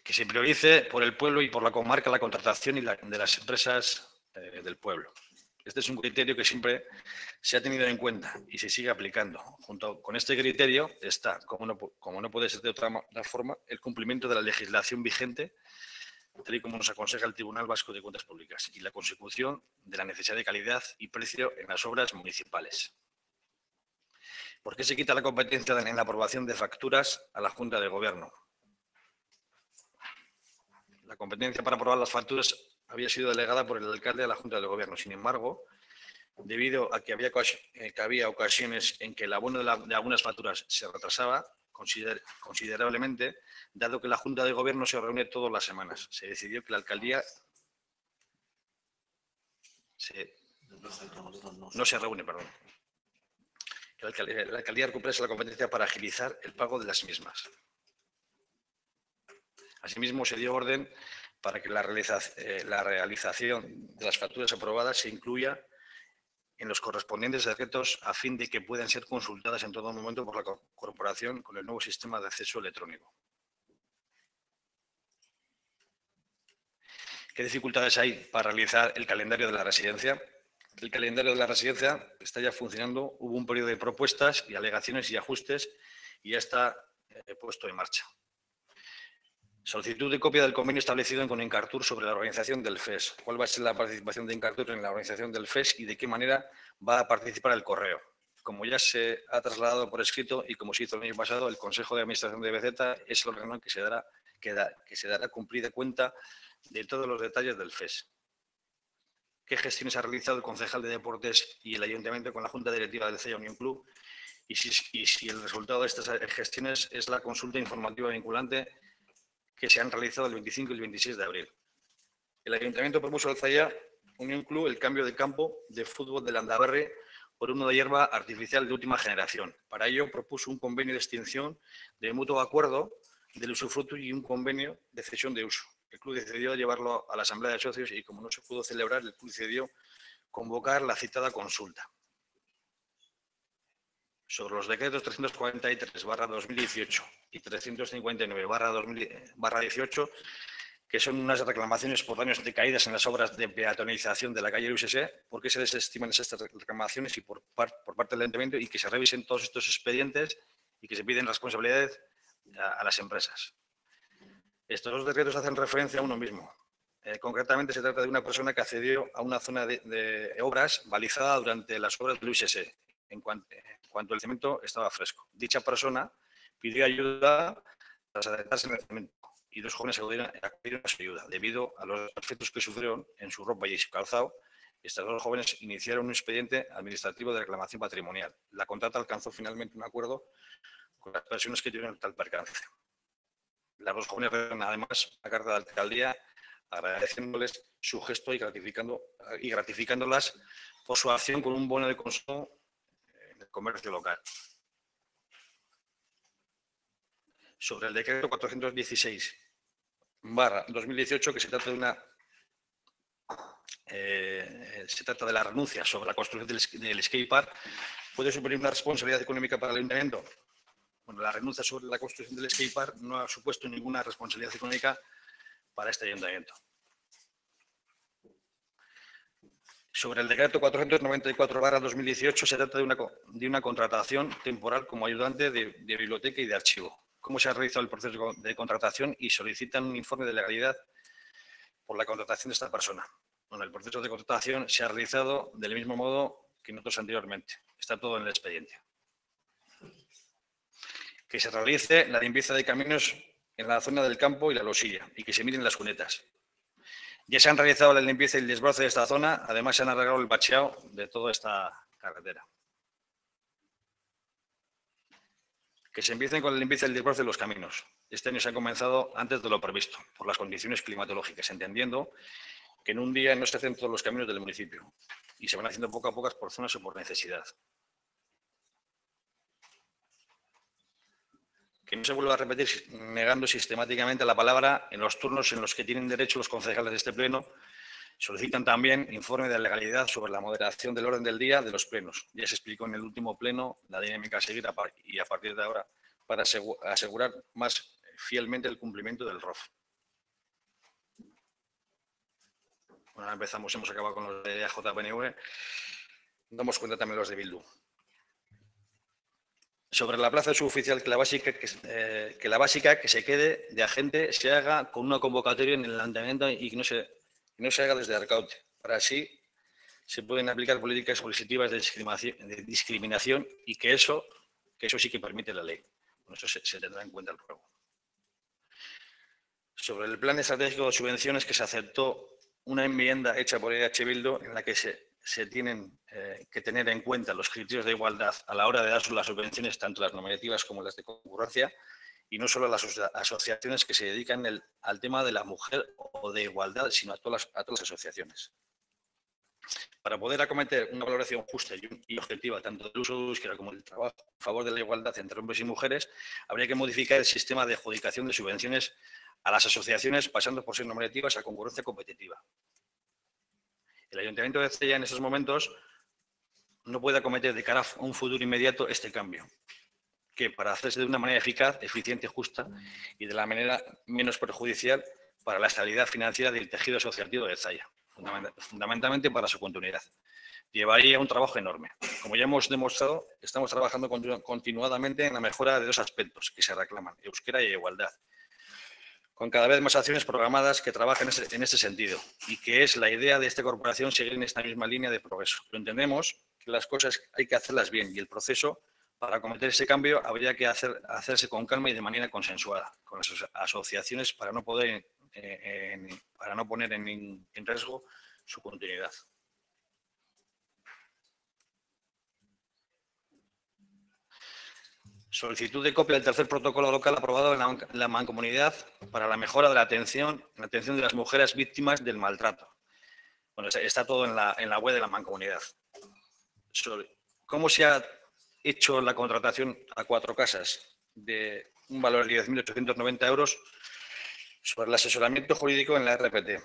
Que se priorice por el pueblo y por la comarca la contratación de las empresas del pueblo. Este es un criterio que siempre se ha tenido en cuenta y se sigue aplicando. Junto con este criterio está, como no puede ser de otra forma, el cumplimiento de la legislación vigente, tal y como nos aconseja el Tribunal Vasco de Cuentas Públicas, y la consecución de la necesidad de calidad y precio en las obras municipales. ¿Por qué se quita la competencia en la aprobación de facturas a la Junta de Gobierno? La competencia para aprobar las facturas había sido delegada por el alcalde a la Junta de Gobierno. Sin embargo, debido a que había ocasiones en que el abono de algunas facturas se retrasaba considerablemente, dado que la Junta de Gobierno se reúne todas las semanas, se decidió que la alcaldía no se reúne, perdón. Que la alcaldía recuperase la competencia para agilizar el pago de las mismas. Asimismo, se dio orden para que la realización de las facturas aprobadas se incluya en los correspondientes decretos a fin de que puedan ser consultadas en todo momento por la corporación con el nuevo sistema de acceso electrónico. ¿Qué dificultades hay para realizar el calendario de la residencia? El calendario de la residencia está ya funcionando, hubo un periodo de propuestas y alegaciones y ajustes y ya está puesto en marcha. Solicitud de copia del convenio establecido con Encartur sobre la organización del FES. ¿Cuál va a ser la participación de Encartur en la organización del FES y de qué manera va a participar el correo? Como ya se ha trasladado por escrito y como se hizo el año pasado, el Consejo de Administración de BZ es el órgano que se dará cumplida cuenta de todos los detalles del FES. ¿Qué gestiones ha realizado el concejal de Deportes y el Ayuntamiento con la Junta Directiva del Cella Unión Club? Y si el resultado de estas gestiones es la consulta informativa vinculante que se han realizado el 25 y el 26 de abril. El Ayuntamiento propuso al Zaya Unión Club el cambio de campo de fútbol de Landaberri por uno de hierba artificial de última generación. Para ello propuso un convenio de extinción de mutuo acuerdo del usufructo y un convenio de cesión de uso. El club decidió llevarlo a la asamblea de socios y como no se pudo celebrar, el club decidió convocar la citada consulta. Sobre los decretos 343/2018 y 359/18, que son unas reclamaciones por daños de caídas en las obras de peatonalización de la calle USS, ¿por qué se desestiman estas reclamaciones y por parte del Ayuntamiento y que se revisen todos estos expedientes y que se piden responsabilidades a las empresas? Estos dos decretos hacen referencia a uno mismo. Concretamente se trata de una persona que accedió a una zona de obras balizada durante las obras del USS, en cuanto el cemento estaba fresco. Dicha persona pidió ayuda tras adentrarse en el cemento y dos jóvenes acudieron a su ayuda. Debido a los efectos que sufrieron en su ropa y su calzado, estos dos jóvenes iniciaron un expediente administrativo de reclamación patrimonial. La contrata alcanzó finalmente un acuerdo con las personas que tuvieron tal percance. Las dos jóvenes recibieron además una carta de la alcaldía agradeciéndoles su gesto y gratificándolas por su acción con un bono de consumo en el comercio local. Sobre el decreto 416/2018, que se trata de la renuncia sobre la construcción del skate park, ¿puede suponer una responsabilidad económica para el Ayuntamiento? Bueno, la renuncia sobre la construcción del skate park no ha supuesto ninguna responsabilidad económica para este Ayuntamiento. Sobre el decreto 494/2018 se trata de una contratación temporal como ayudante de biblioteca y de archivo. ¿Cómo se ha realizado el proceso de contratación? Y solicitan un informe de legalidad por la contratación de esta persona. Bueno, el proceso de contratación se ha realizado del mismo modo que en otros anteriormente. Está todo en el expediente. Que se realice la limpieza de caminos en la zona del campo y la losilla y que se miren las cunetas. Ya se han realizado la limpieza y el desbroce de esta zona, además se han arreglado el bacheado de toda esta carretera. Que se empiecen con la limpieza y el desbroce de los caminos. Este año se ha comenzado antes de lo previsto, por las condiciones climatológicas, entendiendo que en un día no se hacen todos los caminos del municipio y se van haciendo poco a poco por zonas o por necesidad. Que no se vuelva a repetir negando sistemáticamente la palabra en los turnos en los que tienen derecho los concejales de este pleno. Solicitan también informe de legalidad sobre la moderación del orden del día de los plenos. Ya se explicó en el último pleno la dinámica a seguir y a partir de ahora para asegurar más fielmente el cumplimiento del ROF. Bueno, hemos acabado con los de AJPNV. Damos cuenta también los de Bildu. Sobre la plaza suboficial, que la básica que se quede de agente se haga con una convocatoria en el ayuntamiento y que no se haga desde Arcaute. Para así se pueden aplicar políticas positivas de discriminación y que eso sí que permite la ley. Bueno, eso se tendrá en cuenta luego. Sobre el plan estratégico de subvenciones, que se aceptó una enmienda hecha por EH Bildu en la que se tienen que tener en cuenta los criterios de igualdad a la hora de dar las subvenciones, tanto las nominativas como las de concurrencia, y no solo las asociaciones que se dedican al tema de la mujer o de igualdad, sino a todas las asociaciones. Para poder acometer una valoración justa y objetiva tanto del uso de euskera como del trabajo a favor de la igualdad entre hombres y mujeres, habría que modificar el sistema de adjudicación de subvenciones a las asociaciones, pasando por ser nominativas a concurrencia competitiva. El Ayuntamiento de Cella en estos momentos no puede acometer de cara a un futuro inmediato este cambio, que para hacerse de una manera eficaz, eficiente, justa y de la manera menos perjudicial para la estabilidad financiera del tejido asociativo de Zalla, fundamentalmente para su continuidad. Llevaría un trabajo enorme. Como ya hemos demostrado, estamos trabajando continuadamente en la mejora de dos aspectos que se reclaman, euskera y igualdad, con cada vez más acciones programadas que trabajan en este sentido y que es la idea de esta corporación seguir en esta misma línea de progreso. Pero entendemos que las cosas hay que hacerlas bien y el proceso para acometer ese cambio habría que hacerse con calma y de manera consensuada con las asociaciones para no poner en riesgo su continuidad. Solicitud de copia del tercer protocolo local aprobado en la Mancomunidad para la mejora de la atención de las mujeres víctimas del maltrato. Bueno, está todo en la web de la Mancomunidad. ¿Cómo se ha hecho la contratación a 4 casas de un valor de 10.890 euros? Sobre el asesoramiento jurídico en la RPT.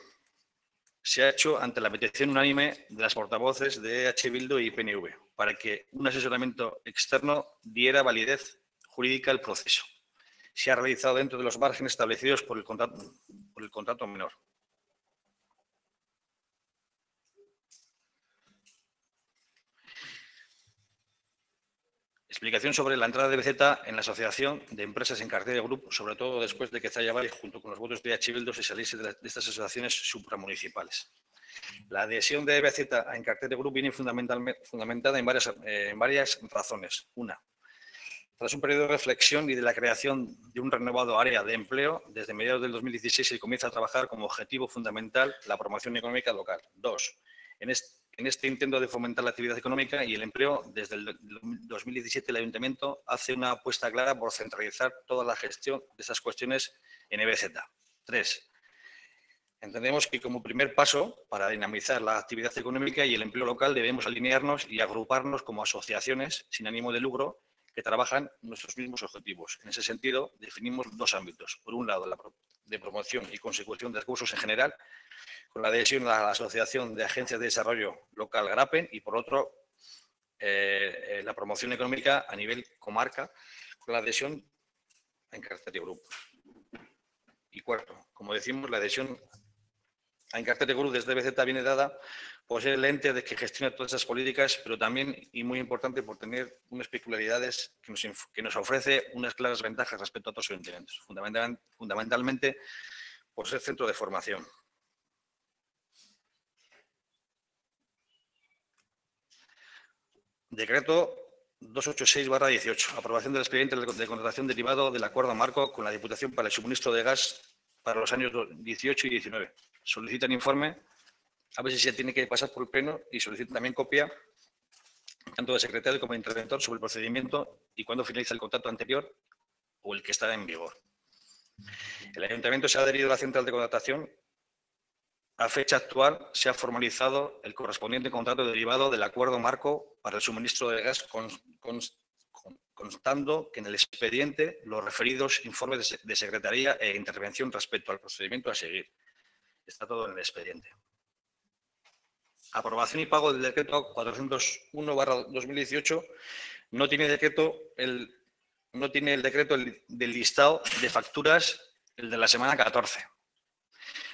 Se ha hecho ante la petición unánime de las portavoces de EH Bildu y PNV para que un asesoramiento externo diera validez jurídica al proceso. Se ha realizado dentro de los márgenes establecidos por el contrato menor. Explicación sobre la entrada de BZ en la asociación de empresas en cartera de grupo, sobre todo después de que Zaya Valley, junto con los votos de EH Bildu, se saliese de estas asociaciones supramunicipales. La adhesión de BZ en cartera de grupo viene fundamentada en varias razones. Una, tras un periodo de reflexión y de la creación de un renovado área de empleo, desde mediados del 2016 se comienza a trabajar como objetivo fundamental la promoción económica local. Dos, en este intento de fomentar la actividad económica y el empleo, desde el 2017 el Ayuntamiento hace una apuesta clara por centralizar toda la gestión de esas cuestiones en EBZ. 3. Entendemos que como primer paso para dinamizar la actividad económica y el empleo local debemos alinearnos y agruparnos como asociaciones sin ánimo de lucro que trabajan nuestros mismos objetivos. En ese sentido, definimos dos ámbitos. Por un lado, la de promoción y consecución de recursos en general, con la adhesión a la Asociación de Agencias de Desarrollo Local GRAPEN y, por otro, la promoción económica a nivel comarca, con la adhesión en cartera de grupo. Y cuarto, como decimos, la adhesión en cartera de grupo desde BZ viene dada por ser el ente de que gestiona todas esas políticas, pero también, y muy importante, por tener unas peculiaridades que nos ofrece unas claras ventajas respecto a otros ayuntamientos, fundamentalmente por ser centro de formación. Decreto 286/18, aprobación del expediente de contratación derivado del acuerdo marco con la Diputación para el suministro de gas para los años 18 y 19. Solicitan informe, a ver si se tiene que pasar por el pleno, y solicitan también copia, tanto del secretario como del interventor, sobre el procedimiento y cuándo finaliza el contrato anterior o el que está en vigor. El Ayuntamiento se ha adherido a la central de contratación. A fecha actual se ha formalizado el correspondiente contrato derivado del acuerdo marco para el suministro de gas, constando que en el expediente los referidos informes de secretaría e intervención respecto al procedimiento a seguir. Está todo en el expediente. Aprobación y pago del decreto 401/2018. No tiene el decreto del listado de facturas, el de la semana 14.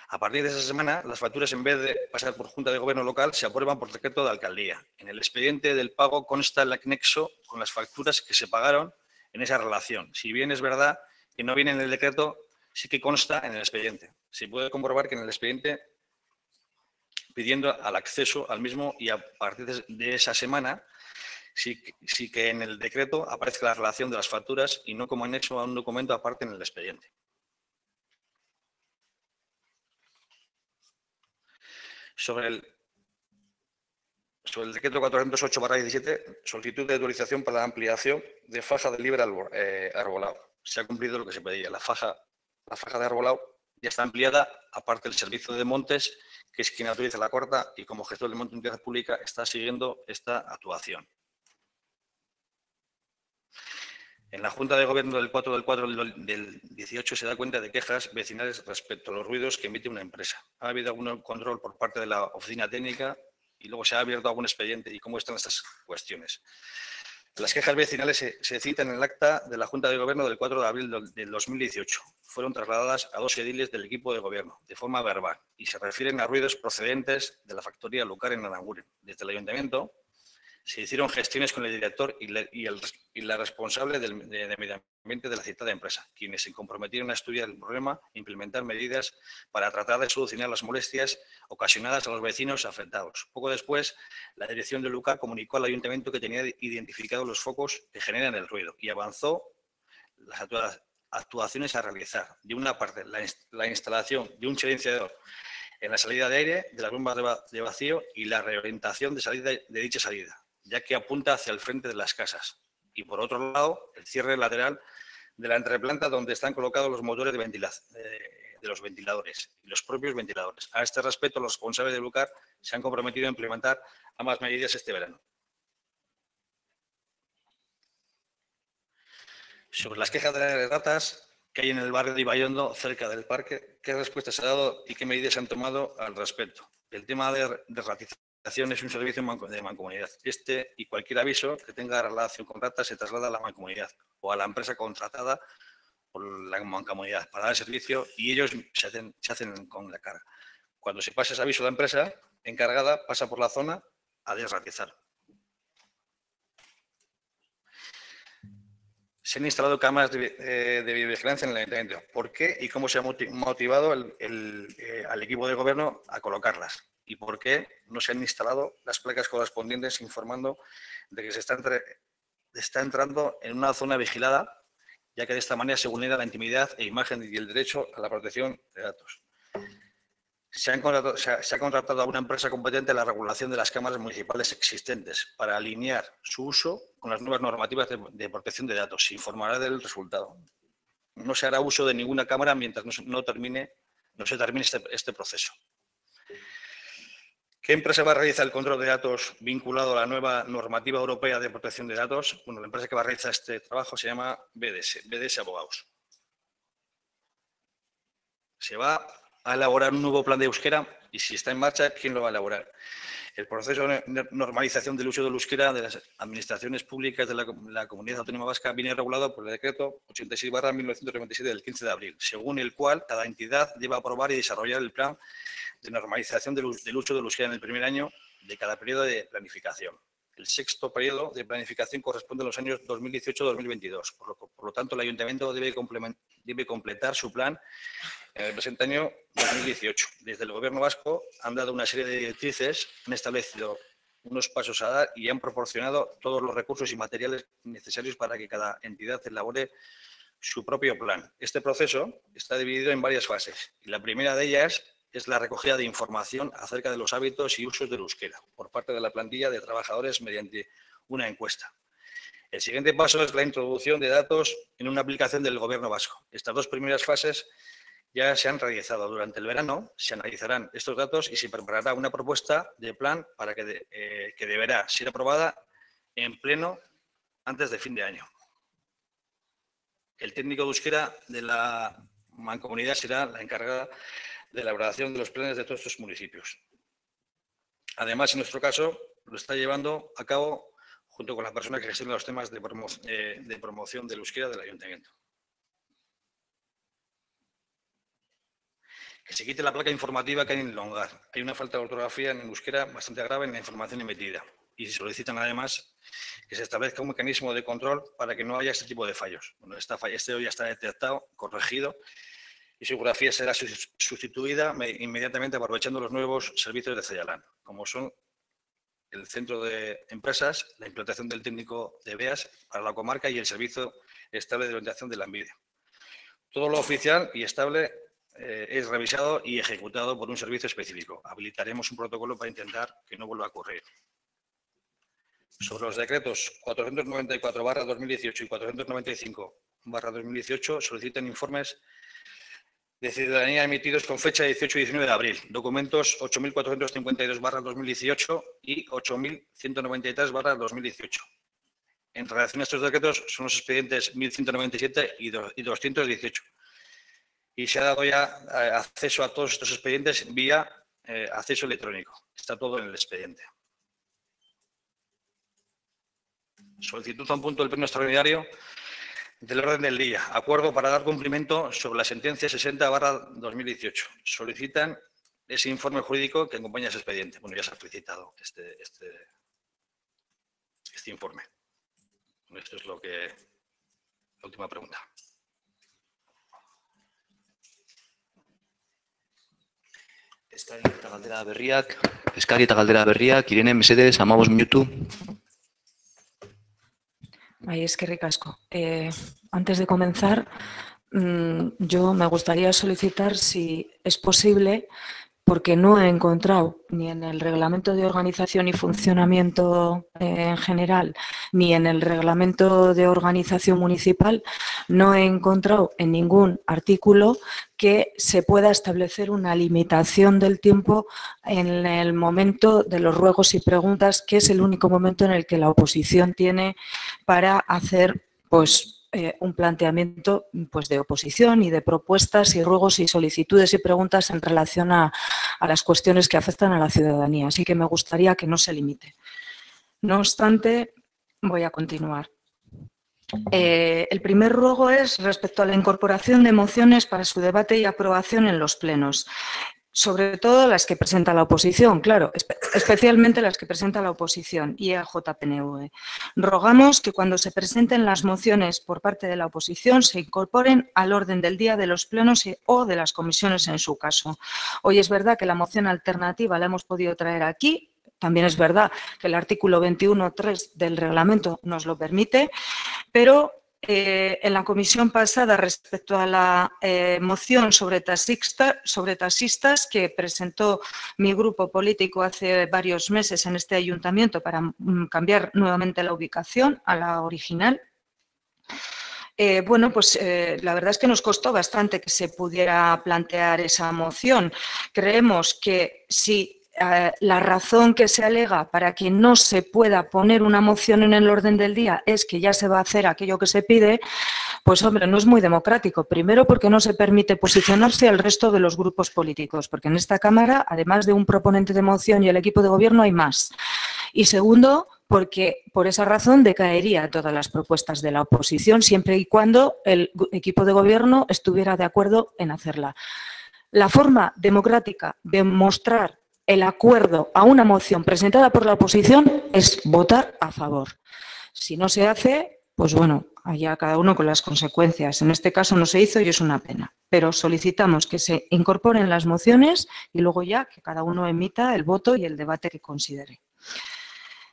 A partir de esa semana, las facturas, en vez de pasar por Junta de Gobierno local, se aprueban por decreto de alcaldía. En el expediente del pago consta el anexo con las facturas que se pagaron en esa relación. Si bien es verdad que no viene en el decreto, sí que consta en el expediente. Se puede comprobar que en el expediente, pidiendo al acceso al mismo, y a partir de esa semana, sí que en el decreto aparece la relación de las facturas y no como anexo a un documento aparte en el expediente. Sobre el decreto 408/17, solicitud de autorización para la ampliación de faja de libre arbolado. Se ha cumplido lo que se pedía. La faja de arbolado ya está ampliada, aparte del servicio de montes, que es quien autoriza la corta, y como gestor del monte de utilidad pública está siguiendo esta actuación. En la Junta de Gobierno del 4/4/18 se da cuenta de quejas vecinales respecto a los ruidos que emite una empresa. Ha habido algún control por parte de la oficina técnica y luego se ha abierto algún expediente. ¿Y cómo están estas cuestiones? Las quejas vecinales se citan en el acta de la Junta de Gobierno del 4 de abril del 2018. Fueron trasladadas a 2 ediles del equipo de gobierno de forma verbal y se refieren a ruidos procedentes de la factoría Lucar en Aranguren. Desde el Ayuntamiento se hicieron gestiones con el director y la responsable de medio ambiente de la citada empresa, quienes se comprometieron a estudiar el problema e implementar medidas para tratar de solucionar las molestias ocasionadas a los vecinos afectados. Poco después, la dirección de Lucar comunicó al Ayuntamiento que tenía identificados los focos que generan el ruido y avanzó las actuaciones a realizar. De una parte, la instalación de un silenciador en la salida de aire de las bombas de vacío y la reorientación de dicha salida, ya que apunta hacia el frente de las casas. Y por otro lado, el cierre lateral de la entreplanta donde están colocados los motores de los ventiladores y los propios ventiladores. A este respecto, los responsables de Lucar se han comprometido a implementar ambas medidas este verano. Sobre las quejas de ratas, que hay en el barrio de Ibaiondo, cerca del parque, qué respuesta se ha dado y qué medidas se han tomado al respecto. El tema de ratización es un servicio de mancomunidad. Este y cualquier aviso que tenga relación con ratas se traslada a la mancomunidad o a la empresa contratada por la mancomunidad para dar servicio y ellos se hacen con la cara. Cuando se pasa ese aviso a la empresa encargada, pasa por la zona a desratizar. Se han instalado cámaras de videovigilancia en el ayuntamiento. ¿Por qué y cómo se ha motivado al equipo de gobierno a colocarlas? ¿Y por qué no se han instalado las placas correspondientes informando de que se está entrando en una zona vigilada, ya que de esta manera se vulnera la intimidad e imagen y el derecho a la protección de datos? Se ha contratado a una empresa competente en la regulación de las cámaras municipales existentes para alinear su uso con las nuevas normativas de protección de datos. Se informará del resultado. No se hará uso de ninguna cámara mientras no se termine este proceso. ¿Qué empresa va a realizar el control de datos vinculado a la nueva normativa europea de protección de datos? Bueno, la empresa que va a realizar este trabajo se llama BDS Abogados. Se va a elaborar un nuevo plan de euskera y si está en marcha, ¿quién lo va a elaborar? El proceso de normalización del uso del euskera de las administraciones públicas de la Comunidad Autónoma Vasca viene regulado por el decreto 86/1997 del 15 de abril, según el cual cada entidad debe aprobar y desarrollar el plan de normalización del uso del euskera en el primer año de cada periodo de planificación. El sexto periodo de planificación corresponde a los años 2018-2022. Por lo tanto, el Ayuntamiento debe completar su plan en el presente año 2018. Desde el Gobierno vasco han dado una serie de directrices, han establecido unos pasos a dar y han proporcionado todos los recursos y materiales necesarios para que cada entidad elabore su propio plan. Este proceso está dividido en varias fases y la primera de ellas es la recogida de información acerca de los hábitos y usos del euskera por parte de la plantilla de trabajadores mediante una encuesta. El siguiente paso es la introducción de datos en una aplicación del Gobierno vasco. Estas dos primeras fases ya se han realizado. Durante el verano se analizarán estos datos y se preparará una propuesta de plan para que deberá ser aprobada en pleno antes de fin de año. El técnico de euskera de la mancomunidad será la encargada de la elaboración de los planes de todos estos municipios. Además, en nuestro caso, lo está llevando a cabo junto con la persona que gestiona los temas de promoción del euskera del ayuntamiento. Que se quite la placa informativa que hay en el Longar. Hay una falta de ortografía en el euskera bastante grave en la información emitida y se solicitan además que se establezca un mecanismo de control para que no haya este tipo de fallos. Bueno, este ya está detectado, corregido y su grafía será sustituida inmediatamente aprovechando los nuevos servicios de Ceyalan, como son el centro de empresas, la implantación del técnico de BEAS para la comarca y el servicio estable de orientación de Lanbide. Todo lo oficial y estable es revisado y ejecutado por un servicio específico. Habilitaremos un protocolo para intentar que no vuelva a ocurrir. Sobre los decretos 494/2018 y 495/2018 solicitan informes de ciudadanía emitidos con fecha 18 y 19 de abril. Documentos 8.452/2018 y 8.193/2018. En relación a estos decretos son los expedientes 1.197 y 218. Y se ha dado ya acceso a todos estos expedientes vía acceso electrónico. Está todo en el expediente. Solicitud a un punto del pleno extraordinario del orden del día. Acuerdo para dar cumplimiento sobre la sentencia 60/2018. Solicitan ese informe jurídico que acompaña ese expediente. Bueno, ya se ha solicitado este informe. Esto es la última pregunta. Eskari eta galdera berriak, Irene, mesedez, 15 minutu. Ahí es que ricasco. Antes de comenzar, yo me gustaría solicitar si es posible, porque no he encontrado ni en el reglamento de organización y funcionamiento en general, ni en el reglamento de organización municipal, no he encontrado en ningún artículo que se pueda establecer una limitación del tiempo en el momento de los ruegos y preguntas, que es el único momento en el que la oposición tiene para hacer, pues, un planteamiento pues, de oposición y de propuestas y ruegos y solicitudes y preguntas en relación a las cuestiones que afectan a la ciudadanía. Así que me gustaría que no se limite. No obstante, voy a continuar. El primer ruego es respecto a la incorporación de mociones para su debate y aprobación en los plenos, sobre todo las que presenta la oposición, claro, especialmente las que presenta la oposición y AJPNV. Rogamos que cuando se presenten las mociones por parte de la oposición se incorporen al orden del día de los plenos o de las comisiones en su caso. Hoy es verdad que la moción alternativa la hemos podido traer aquí. También es verdad que el artículo 21.3 del reglamento nos lo permite, pero en la comisión pasada, respecto a la moción sobre taxistas que presentó mi grupo político hace varios meses en este ayuntamiento para cambiar nuevamente la ubicación a la original, bueno, pues la verdad es que nos costó bastante que se pudiera plantear esa moción. Creemos que si la razón que se alega para que no se pueda poner una moción en el orden del día es que ya se va a hacer aquello que se pide, pues hombre, no es muy democrático. Primero porque no se permite posicionarse al resto de los grupos políticos, porque en esta Cámara, además de un proponente de moción y el equipo de gobierno, hay más. Y segundo, porque por esa razón decaería todas las propuestas de la oposición, siempre y cuando el equipo de gobierno estuviera de acuerdo en hacerla. La forma democrática de mostrar el acuerdo a una moción presentada por la oposición es votar a favor. Si no se hace, pues bueno, allá cada uno con las consecuencias. En este caso no se hizo y es una pena. Pero solicitamos que se incorporen las mociones y luego ya que cada uno emita el voto y el debate que considere.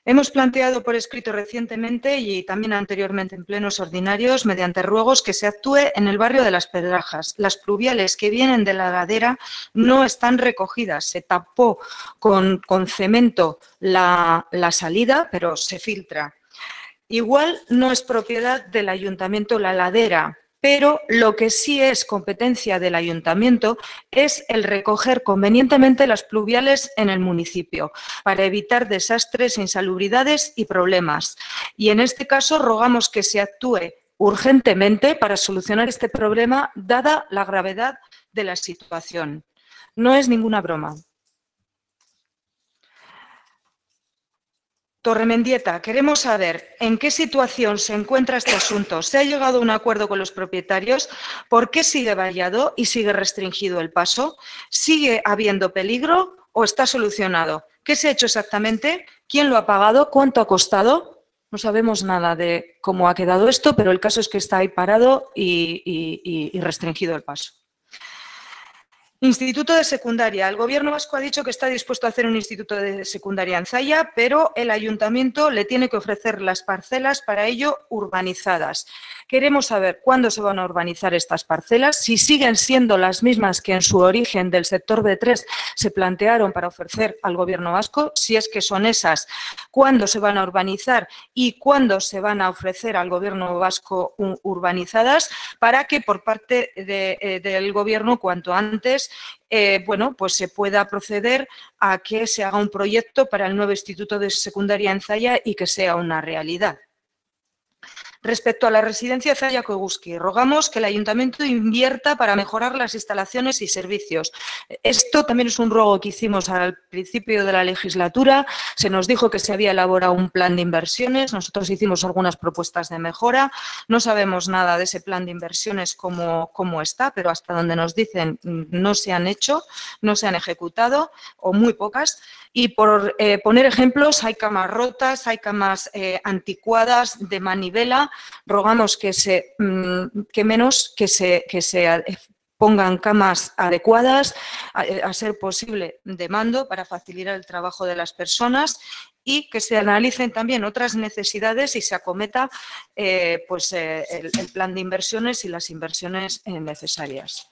Hemos planteado por escrito recientemente y también anteriormente en plenos ordinarios, mediante ruegos, que se actúe en el barrio de Las Pedrajas. Las pluviales que vienen de la ladera no están recogidas. Se tapó con cemento la salida, pero se filtra. Igual no es propiedad del ayuntamiento la ladera, pero lo que sí es competencia del ayuntamiento es el recoger convenientemente las pluviales en el municipio para evitar desastres, insalubridades y problemas. Y en este caso rogamos que se actúe urgentemente para solucionar este problema, dada la gravedad de la situación. No es ninguna broma. Torremendieta, queremos saber en qué situación se encuentra este asunto. ¿Se ha llegado a un acuerdo con los propietarios? ¿Por qué sigue vallado y sigue restringido el paso? ¿Sigue habiendo peligro o está solucionado? ¿Qué se ha hecho exactamente? ¿Quién lo ha pagado? ¿Cuánto ha costado? No sabemos nada de cómo ha quedado esto, pero el caso es que está ahí parado y restringido el paso. Instituto de secundaria. El Gobierno vasco ha dicho que está dispuesto a hacer un instituto de secundaria en Zalla, pero el ayuntamiento le tiene que ofrecer las parcelas para ello urbanizadas. Queremos saber cuándo se van a urbanizar estas parcelas, si siguen siendo las mismas que en su origen del sector B3 se plantearon para ofrecer al Gobierno vasco, si es que son esas, cuándo se van a urbanizar y cuándo se van a ofrecer al Gobierno vasco urbanizadas, para que por parte del Gobierno cuanto antes bueno, pues se pueda proceder a que se haga un proyecto para el nuevo Instituto de Secundaria en Zalla y que sea una realidad. Respecto a la residencia Zalla-Koguski, rogamos que el Ayuntamiento invierta para mejorar las instalaciones y servicios. Esto también es un ruego que hicimos al principio de la legislatura. Se nos dijo que se había elaborado un plan de inversiones. Nosotros hicimos algunas propuestas de mejora. No sabemos nada de ese plan de inversiones cómo está, pero hasta donde nos dicen no se han hecho, no se han ejecutado o muy pocas. Y por poner ejemplos, hay camas rotas, hay camas anticuadas de manivela. Rogamos que se pongan camas adecuadas, a ser posible de mando, para facilitar el trabajo de las personas, y que se analicen también otras necesidades y se acometa el plan de inversiones y las inversiones necesarias.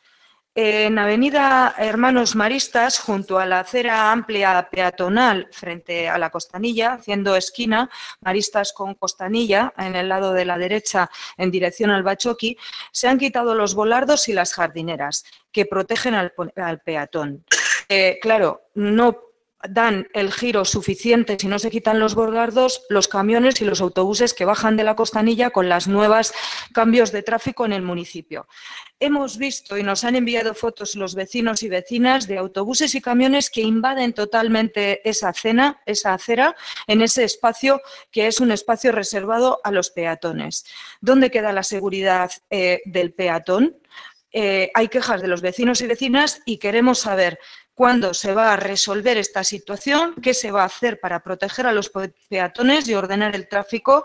En Avenida Hermanos Maristas, junto a la acera amplia peatonal frente a la Costanilla, haciendo esquina, Maristas con Costanilla, en el lado de la derecha en dirección al Bachoqui, se han quitado los volardos y las jardineras que protegen al peatón. Claro, no dan el giro suficiente, si no se quitan los bordardos, los camiones y los autobuses que bajan de la Costanilla con las nuevas cambios de tráfico en el municipio. Hemos visto y nos han enviado fotos los vecinos y vecinas de autobuses y camiones que invaden totalmente esa acera en ese espacio que es un espacio reservado a los peatones. ¿Dónde queda la seguridad del peatón? Hay quejas de los vecinos y vecinas y queremos saber cuándo se va a resolver esta situación, qué se va a hacer para proteger a los peatones y ordenar el tráfico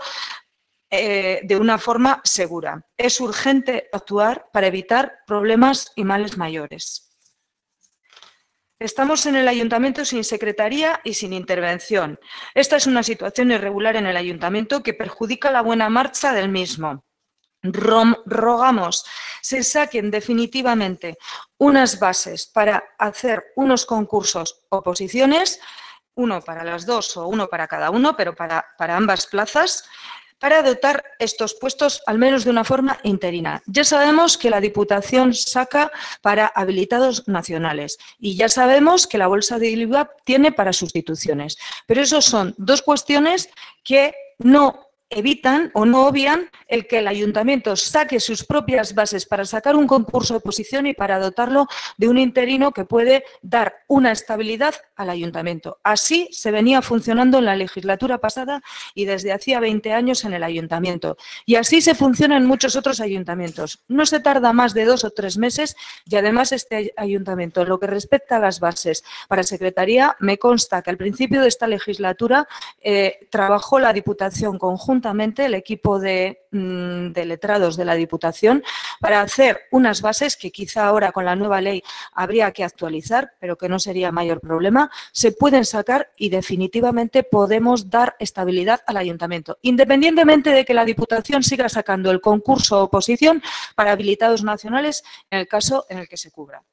de una forma segura. Es urgente actuar para evitar problemas y males mayores. Estamos en el ayuntamiento sin secretaría y sin intervención. Esta es una situación irregular en el ayuntamiento que perjudica la buena marcha del mismo. Rogamos se saquen definitivamente unas bases para hacer unos concursos o oposiciones, uno para las dos o uno para cada uno, pero para ambas plazas, para dotar estos puestos al menos de una forma interina. Ya sabemos que la Diputación saca para habilitados nacionales y ya sabemos que la Bolsa de IVA tiene para sustituciones, pero eso son dos cuestiones que no evitan o no obvian el que el ayuntamiento saque sus propias bases para sacar un concurso de oposición y para dotarlo de un interino que puede dar una estabilidad al ayuntamiento. Así se venía funcionando en la legislatura pasada y desde hacía 20 años en el ayuntamiento. Y así se funciona en muchos otros ayuntamientos. No se tarda más de 2 o 3 meses y además este ayuntamiento, en lo que respecta a las bases para secretaría, me consta que al principio de esta legislatura trabajó la Diputación conjuntamente, el equipo de letrados de la Diputación, para hacer unas bases que quizá ahora con la nueva ley habría que actualizar, pero que no sería mayor problema, se pueden sacar y definitivamente podemos dar estabilidad al ayuntamiento, independientemente de que la Diputación siga sacando el concurso oposición para habilitados nacionales en el caso en el que se cubra.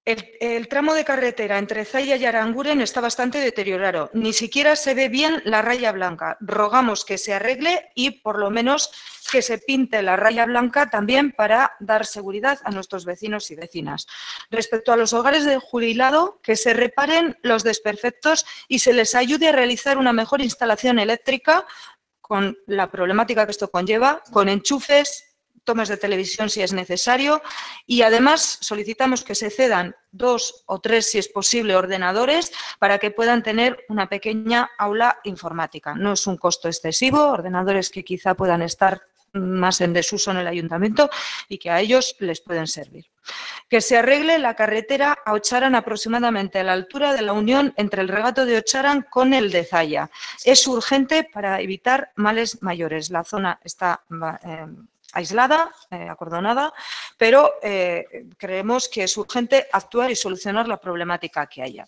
El tramo de carretera entre Zalla y Aranguren está bastante deteriorado. Ni siquiera se ve bien la raya blanca. Rogamos que se arregle y por lo menos que se pinte la raya blanca también para dar seguridad a nuestros vecinos y vecinas. Respecto a los hogares del jubilado, que se reparen los desperfectos y se les ayude a realizar una mejor instalación eléctrica con la problemática que esto conlleva, con enchufes, tomas de televisión si es necesario y además solicitamos que se cedan 2 o 3, si es posible, ordenadores para que puedan tener una pequeña aula informática. No es un costo excesivo, ordenadores que quizá puedan estar más en desuso en el ayuntamiento y que a ellos les pueden servir. Que se arregle la carretera a Ocharan aproximadamente a la altura de la unión entre el regato de Ocharan con el de Zalla. Es urgente para evitar males mayores. La zona está aislada, acordonada, pero creemos que es urgente actuar y solucionar la problemática que haya.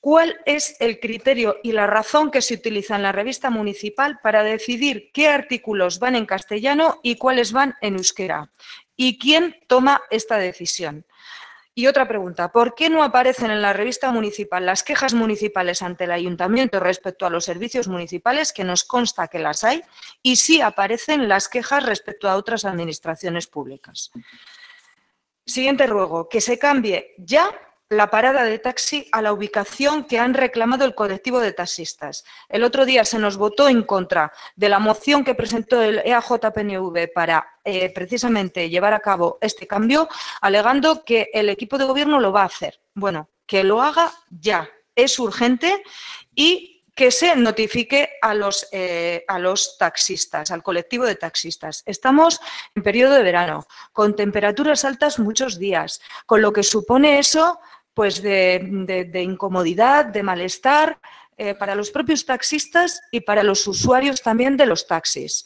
¿Cuál es el criterio y la razón que se utiliza en la revista municipal para decidir qué artículos van en castellano y cuáles van en euskera? ¿Y quién toma esta decisión? Y otra pregunta, ¿por qué no aparecen en la revista municipal las quejas municipales ante el ayuntamiento respecto a los servicios municipales, que nos consta que las hay, y sí aparecen las quejas respecto a otras administraciones públicas? Siguiente ruego, que se cambie ya la parada de taxi a la ubicación que han reclamado el colectivo de taxistas. El otro día se nos votó en contra de la moción que presentó el EAJ-PNV para precisamente llevar a cabo este cambio, alegando que el equipo de gobierno lo va a hacer. Bueno, que lo haga ya, es urgente y que se notifique a los taxistas, al colectivo de taxistas. Estamos en periodo de verano, con temperaturas altas muchos días, con lo que supone eso pues de incomodidad, de malestar para los propios taxistas y para los usuarios también de los taxis.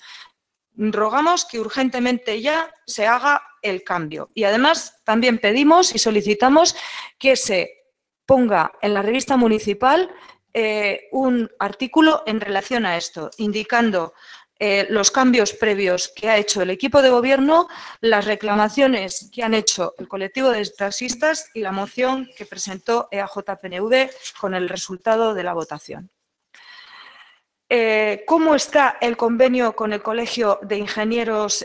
Rogamos que urgentemente ya se haga el cambio y además también pedimos y solicitamos que se ponga en la revista municipal un artículo en relación a esto, indicando los cambios previos que ha hecho el equipo de gobierno, las reclamaciones que han hecho el colectivo de taxistas y la moción que presentó EAJ-PNV con el resultado de la votación. ¿Cómo está el convenio con el Colegio de Ingenieros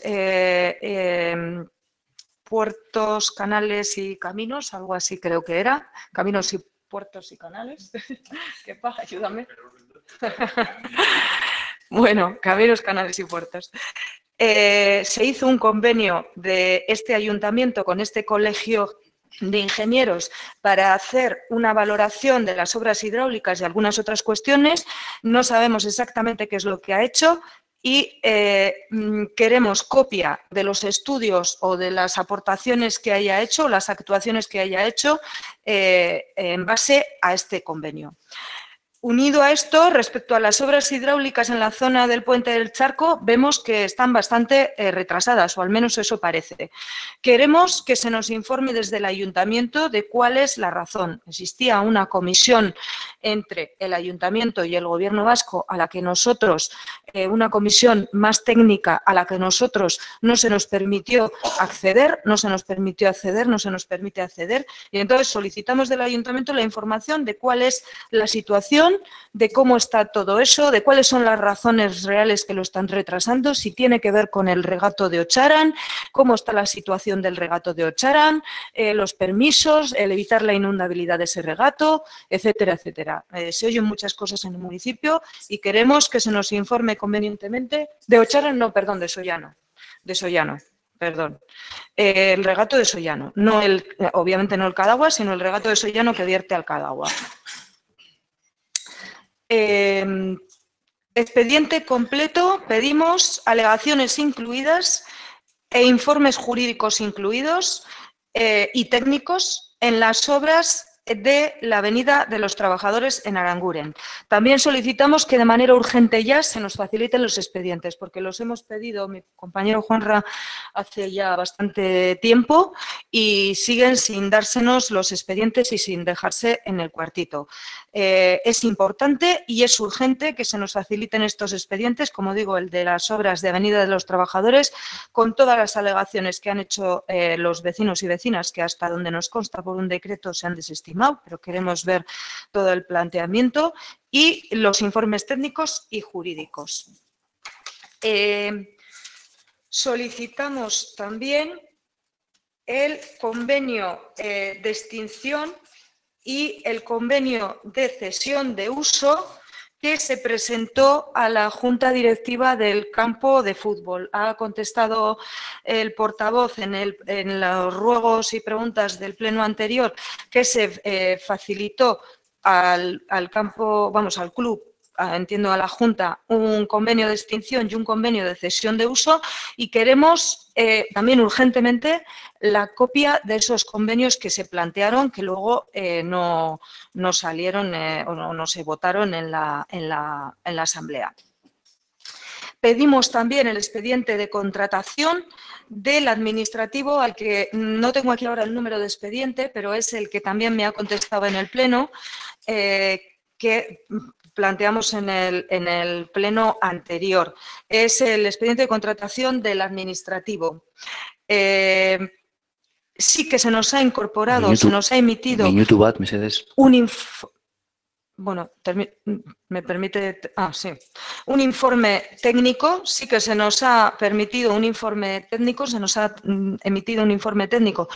puertos, canales y caminos, algo así creo que era. Caminos y puertos y canales. ¿Qué pasa? Ayúdame. Bueno, caminos, canales y puertos. Se hizo un convenio de este ayuntamiento con este colegio de ingenieros para hacer una valoración de las obras hidráulicas y algunas otras cuestiones. No sabemos exactamente qué es lo que ha hecho y queremos copia de los estudios o de las aportaciones que haya hecho, las actuaciones que haya hecho en base a este convenio. Unido a esto, respecto a las obras hidráulicas en la zona del Puente del Charco, vemos que están bastante retrasadas, o al menos eso parece. Queremos que se nos informe desde el Ayuntamiento de cuál es la razón. Existía una comisión entre el Ayuntamiento y el Gobierno vasco a la que nosotros, una comisión más técnica a la que nosotros no se nos permitió acceder, no se nos permite acceder, y entonces solicitamos del Ayuntamiento la información de cuál es la situación, de cómo está todo eso, de cuáles son las razones reales que lo están retrasando, si tiene que ver con el regato de Ocharan, cómo está la situación del regato de Ocharan, los permisos, el evitar la inundabilidad de ese regato, etcétera, etcétera. Se oyen muchas cosas en el municipio y queremos que se nos informe convenientemente de Ocharan, no, perdón, de Sollano, perdón. El regato de Sollano, no obviamente no el Cadagua, sino el regato de Sollano que vierte al Cadagua. Expediente completo, pedimos alegaciones incluidas e informes jurídicos incluidos y técnicos en las obras de la Avenida de los Trabajadores en Aranguren. También solicitamos que de manera urgente ya se nos faciliten los expedientes, porque los hemos pedido mi compañero Juanra hace ya bastante tiempo y siguen sin dársenos los expedientes y sin dejarse en el cuartito. Es importante y es urgente que se nos faciliten estos expedientes, como digo, el de las obras de Avenida de los Trabajadores, con todas las alegaciones que han hecho los vecinos y vecinas, que hasta donde nos consta por un decreto se han desestimado, pero queremos ver todo el planteamiento, y los informes técnicos y jurídicos. Solicitamos también el convenio de extinción y el convenio de cesión de uso que se presentó a la Junta Directiva del campo de fútbol. Ha contestado el portavoz en los ruegos y preguntas del pleno anterior que se facilitó al campo, vamos, al club, entiendo a la Junta, un convenio de extinción y un convenio de cesión de uso, y queremos también urgentemente la copia de esos convenios que se plantearon, que luego no salieron o no se votaron en la Asamblea. Pedimos también el expediente de contratación del administrativo, al que no tengo aquí ahora el número de expediente, pero es el que también me ha contestado en el Pleno, que planteamos en el pleno anterior. Es el expediente de contratación del administrativo. Sí que se nos ha incorporado, se nos ha emitido un informe. Bueno, me permite. Sí. Un informe técnico, sí que se nos ha permitido un informe técnico, se nos ha emitido un informe técnico,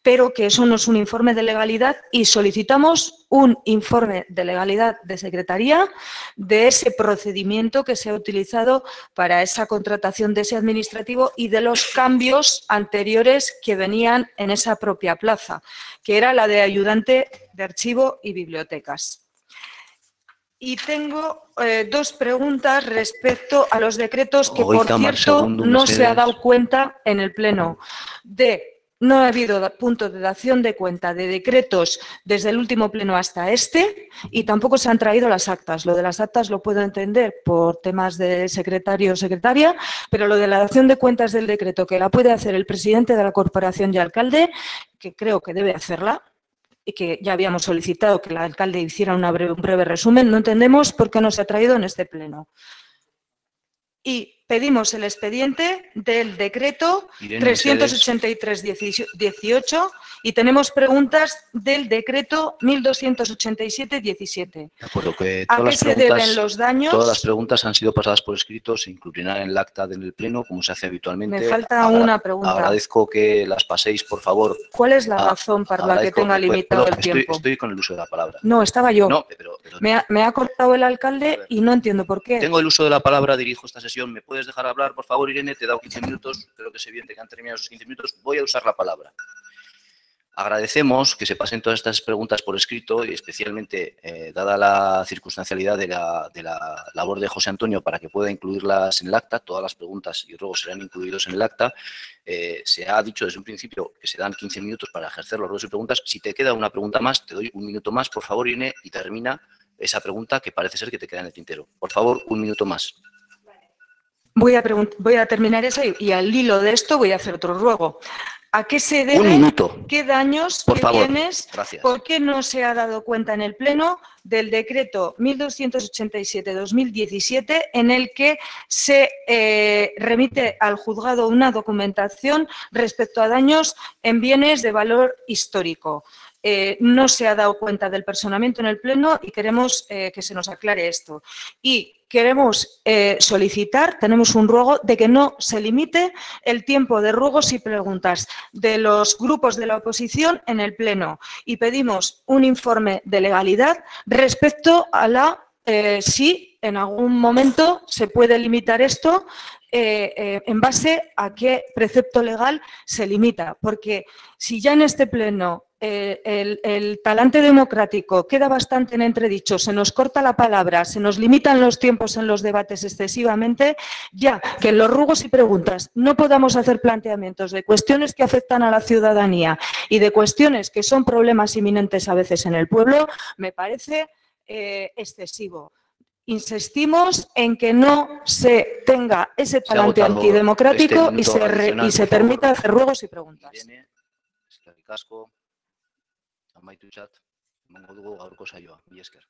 pero que eso no es un informe de legalidad y solicitamos un informe de legalidad de Secretaría de ese procedimiento que se ha utilizado para esa contratación de ese administrativo y de los cambios anteriores que venían en esa propia plaza, que era la de ayudante de archivo y bibliotecas. Y tengo dos preguntas respecto a los decretos que, por cierto, no se ha dado cuenta en el Pleno. No ha habido punto de dación de cuenta de decretos desde el último Pleno hasta este, y tampoco se han traído las actas. Lo de las actas lo puedo entender por temas de secretario o secretaria, pero lo de la dación de cuentas del decreto, que la puede hacer el presidente de la corporación y alcalde, que creo que debe hacerla, y que ya habíamos solicitado que el alcalde hiciera un breve resumen, no entendemos por qué no se ha traído en este pleno. Y pedimos el expediente del decreto Irene, 383-18 y tenemos preguntas del decreto 1287-17. De acuerdo, que ¿A qué se deben los daños? todas las preguntas han sido pasadas por escrito, se incluirán en el acta del Pleno, como se hace habitualmente. Me falta una pregunta. Agradezco que las paséis, por favor. ¿Cuál es la razón para la que tenga limitado el tiempo? Estoy con el uso de la palabra. No, estaba yo. No, pero Me ha cortado el alcalde y no entiendo por qué. tengo el uso de la palabra, dirijo esta sesión. ¿Me puedes dejar hablar, por favor, Irene? Te he dado 15 minutos, creo que es evidente que han terminado esos 15 minutos. Voy a usar la palabra. Agradecemos que se pasen todas estas preguntas por escrito y especialmente, dada la circunstancialidad de la labor de José Antonio para que pueda incluirlas en el acta, todas las preguntas y ruegos serán incluidos en el acta. Se ha dicho desde un principio que se dan 15 minutos para ejercer los ruegos y preguntas. Si te queda una pregunta más, te doy un minuto más, por favor, Irene, y termina esa pregunta que parece ser que te queda en el tintero. Por favor, un minuto más. Voy a terminar esa y al hilo de esto voy a hacer otro ruego. ¿A qué se debe? Un minuto. ¿Qué daños? Por ¿Qué favor. bienes? Gracias. ¿Por qué no se ha dado cuenta en el Pleno del decreto 1287-2017 en el que se remite al juzgado una documentación respecto a daños en bienes de valor histórico? No se ha dado cuenta del personamiento en el Pleno y queremos que se nos aclare esto. Y queremos solicitar, tenemos un ruego de que no se limite el tiempo de ruegos y preguntas de los grupos de la oposición en el Pleno y pedimos un informe de legalidad respecto a si en algún momento se puede limitar esto en base a qué precepto legal se limita, porque si ya en este Pleno el talante democrático queda bastante en entredicho, se nos corta la palabra, se nos limitan los tiempos en los debates excesivamente, ya que en los ruegos y preguntas no podamos hacer planteamientos de cuestiones que afectan a la ciudadanía y de cuestiones que son problemas inminentes a veces en el pueblo, me parece excesivo. Insistimos en que no se tenga ese talante antidemocrático y se permita hacer ruegos y preguntas. Irene, eskerrik asko, amaitu txat, emango dugu gaurko saioa. Mila esker.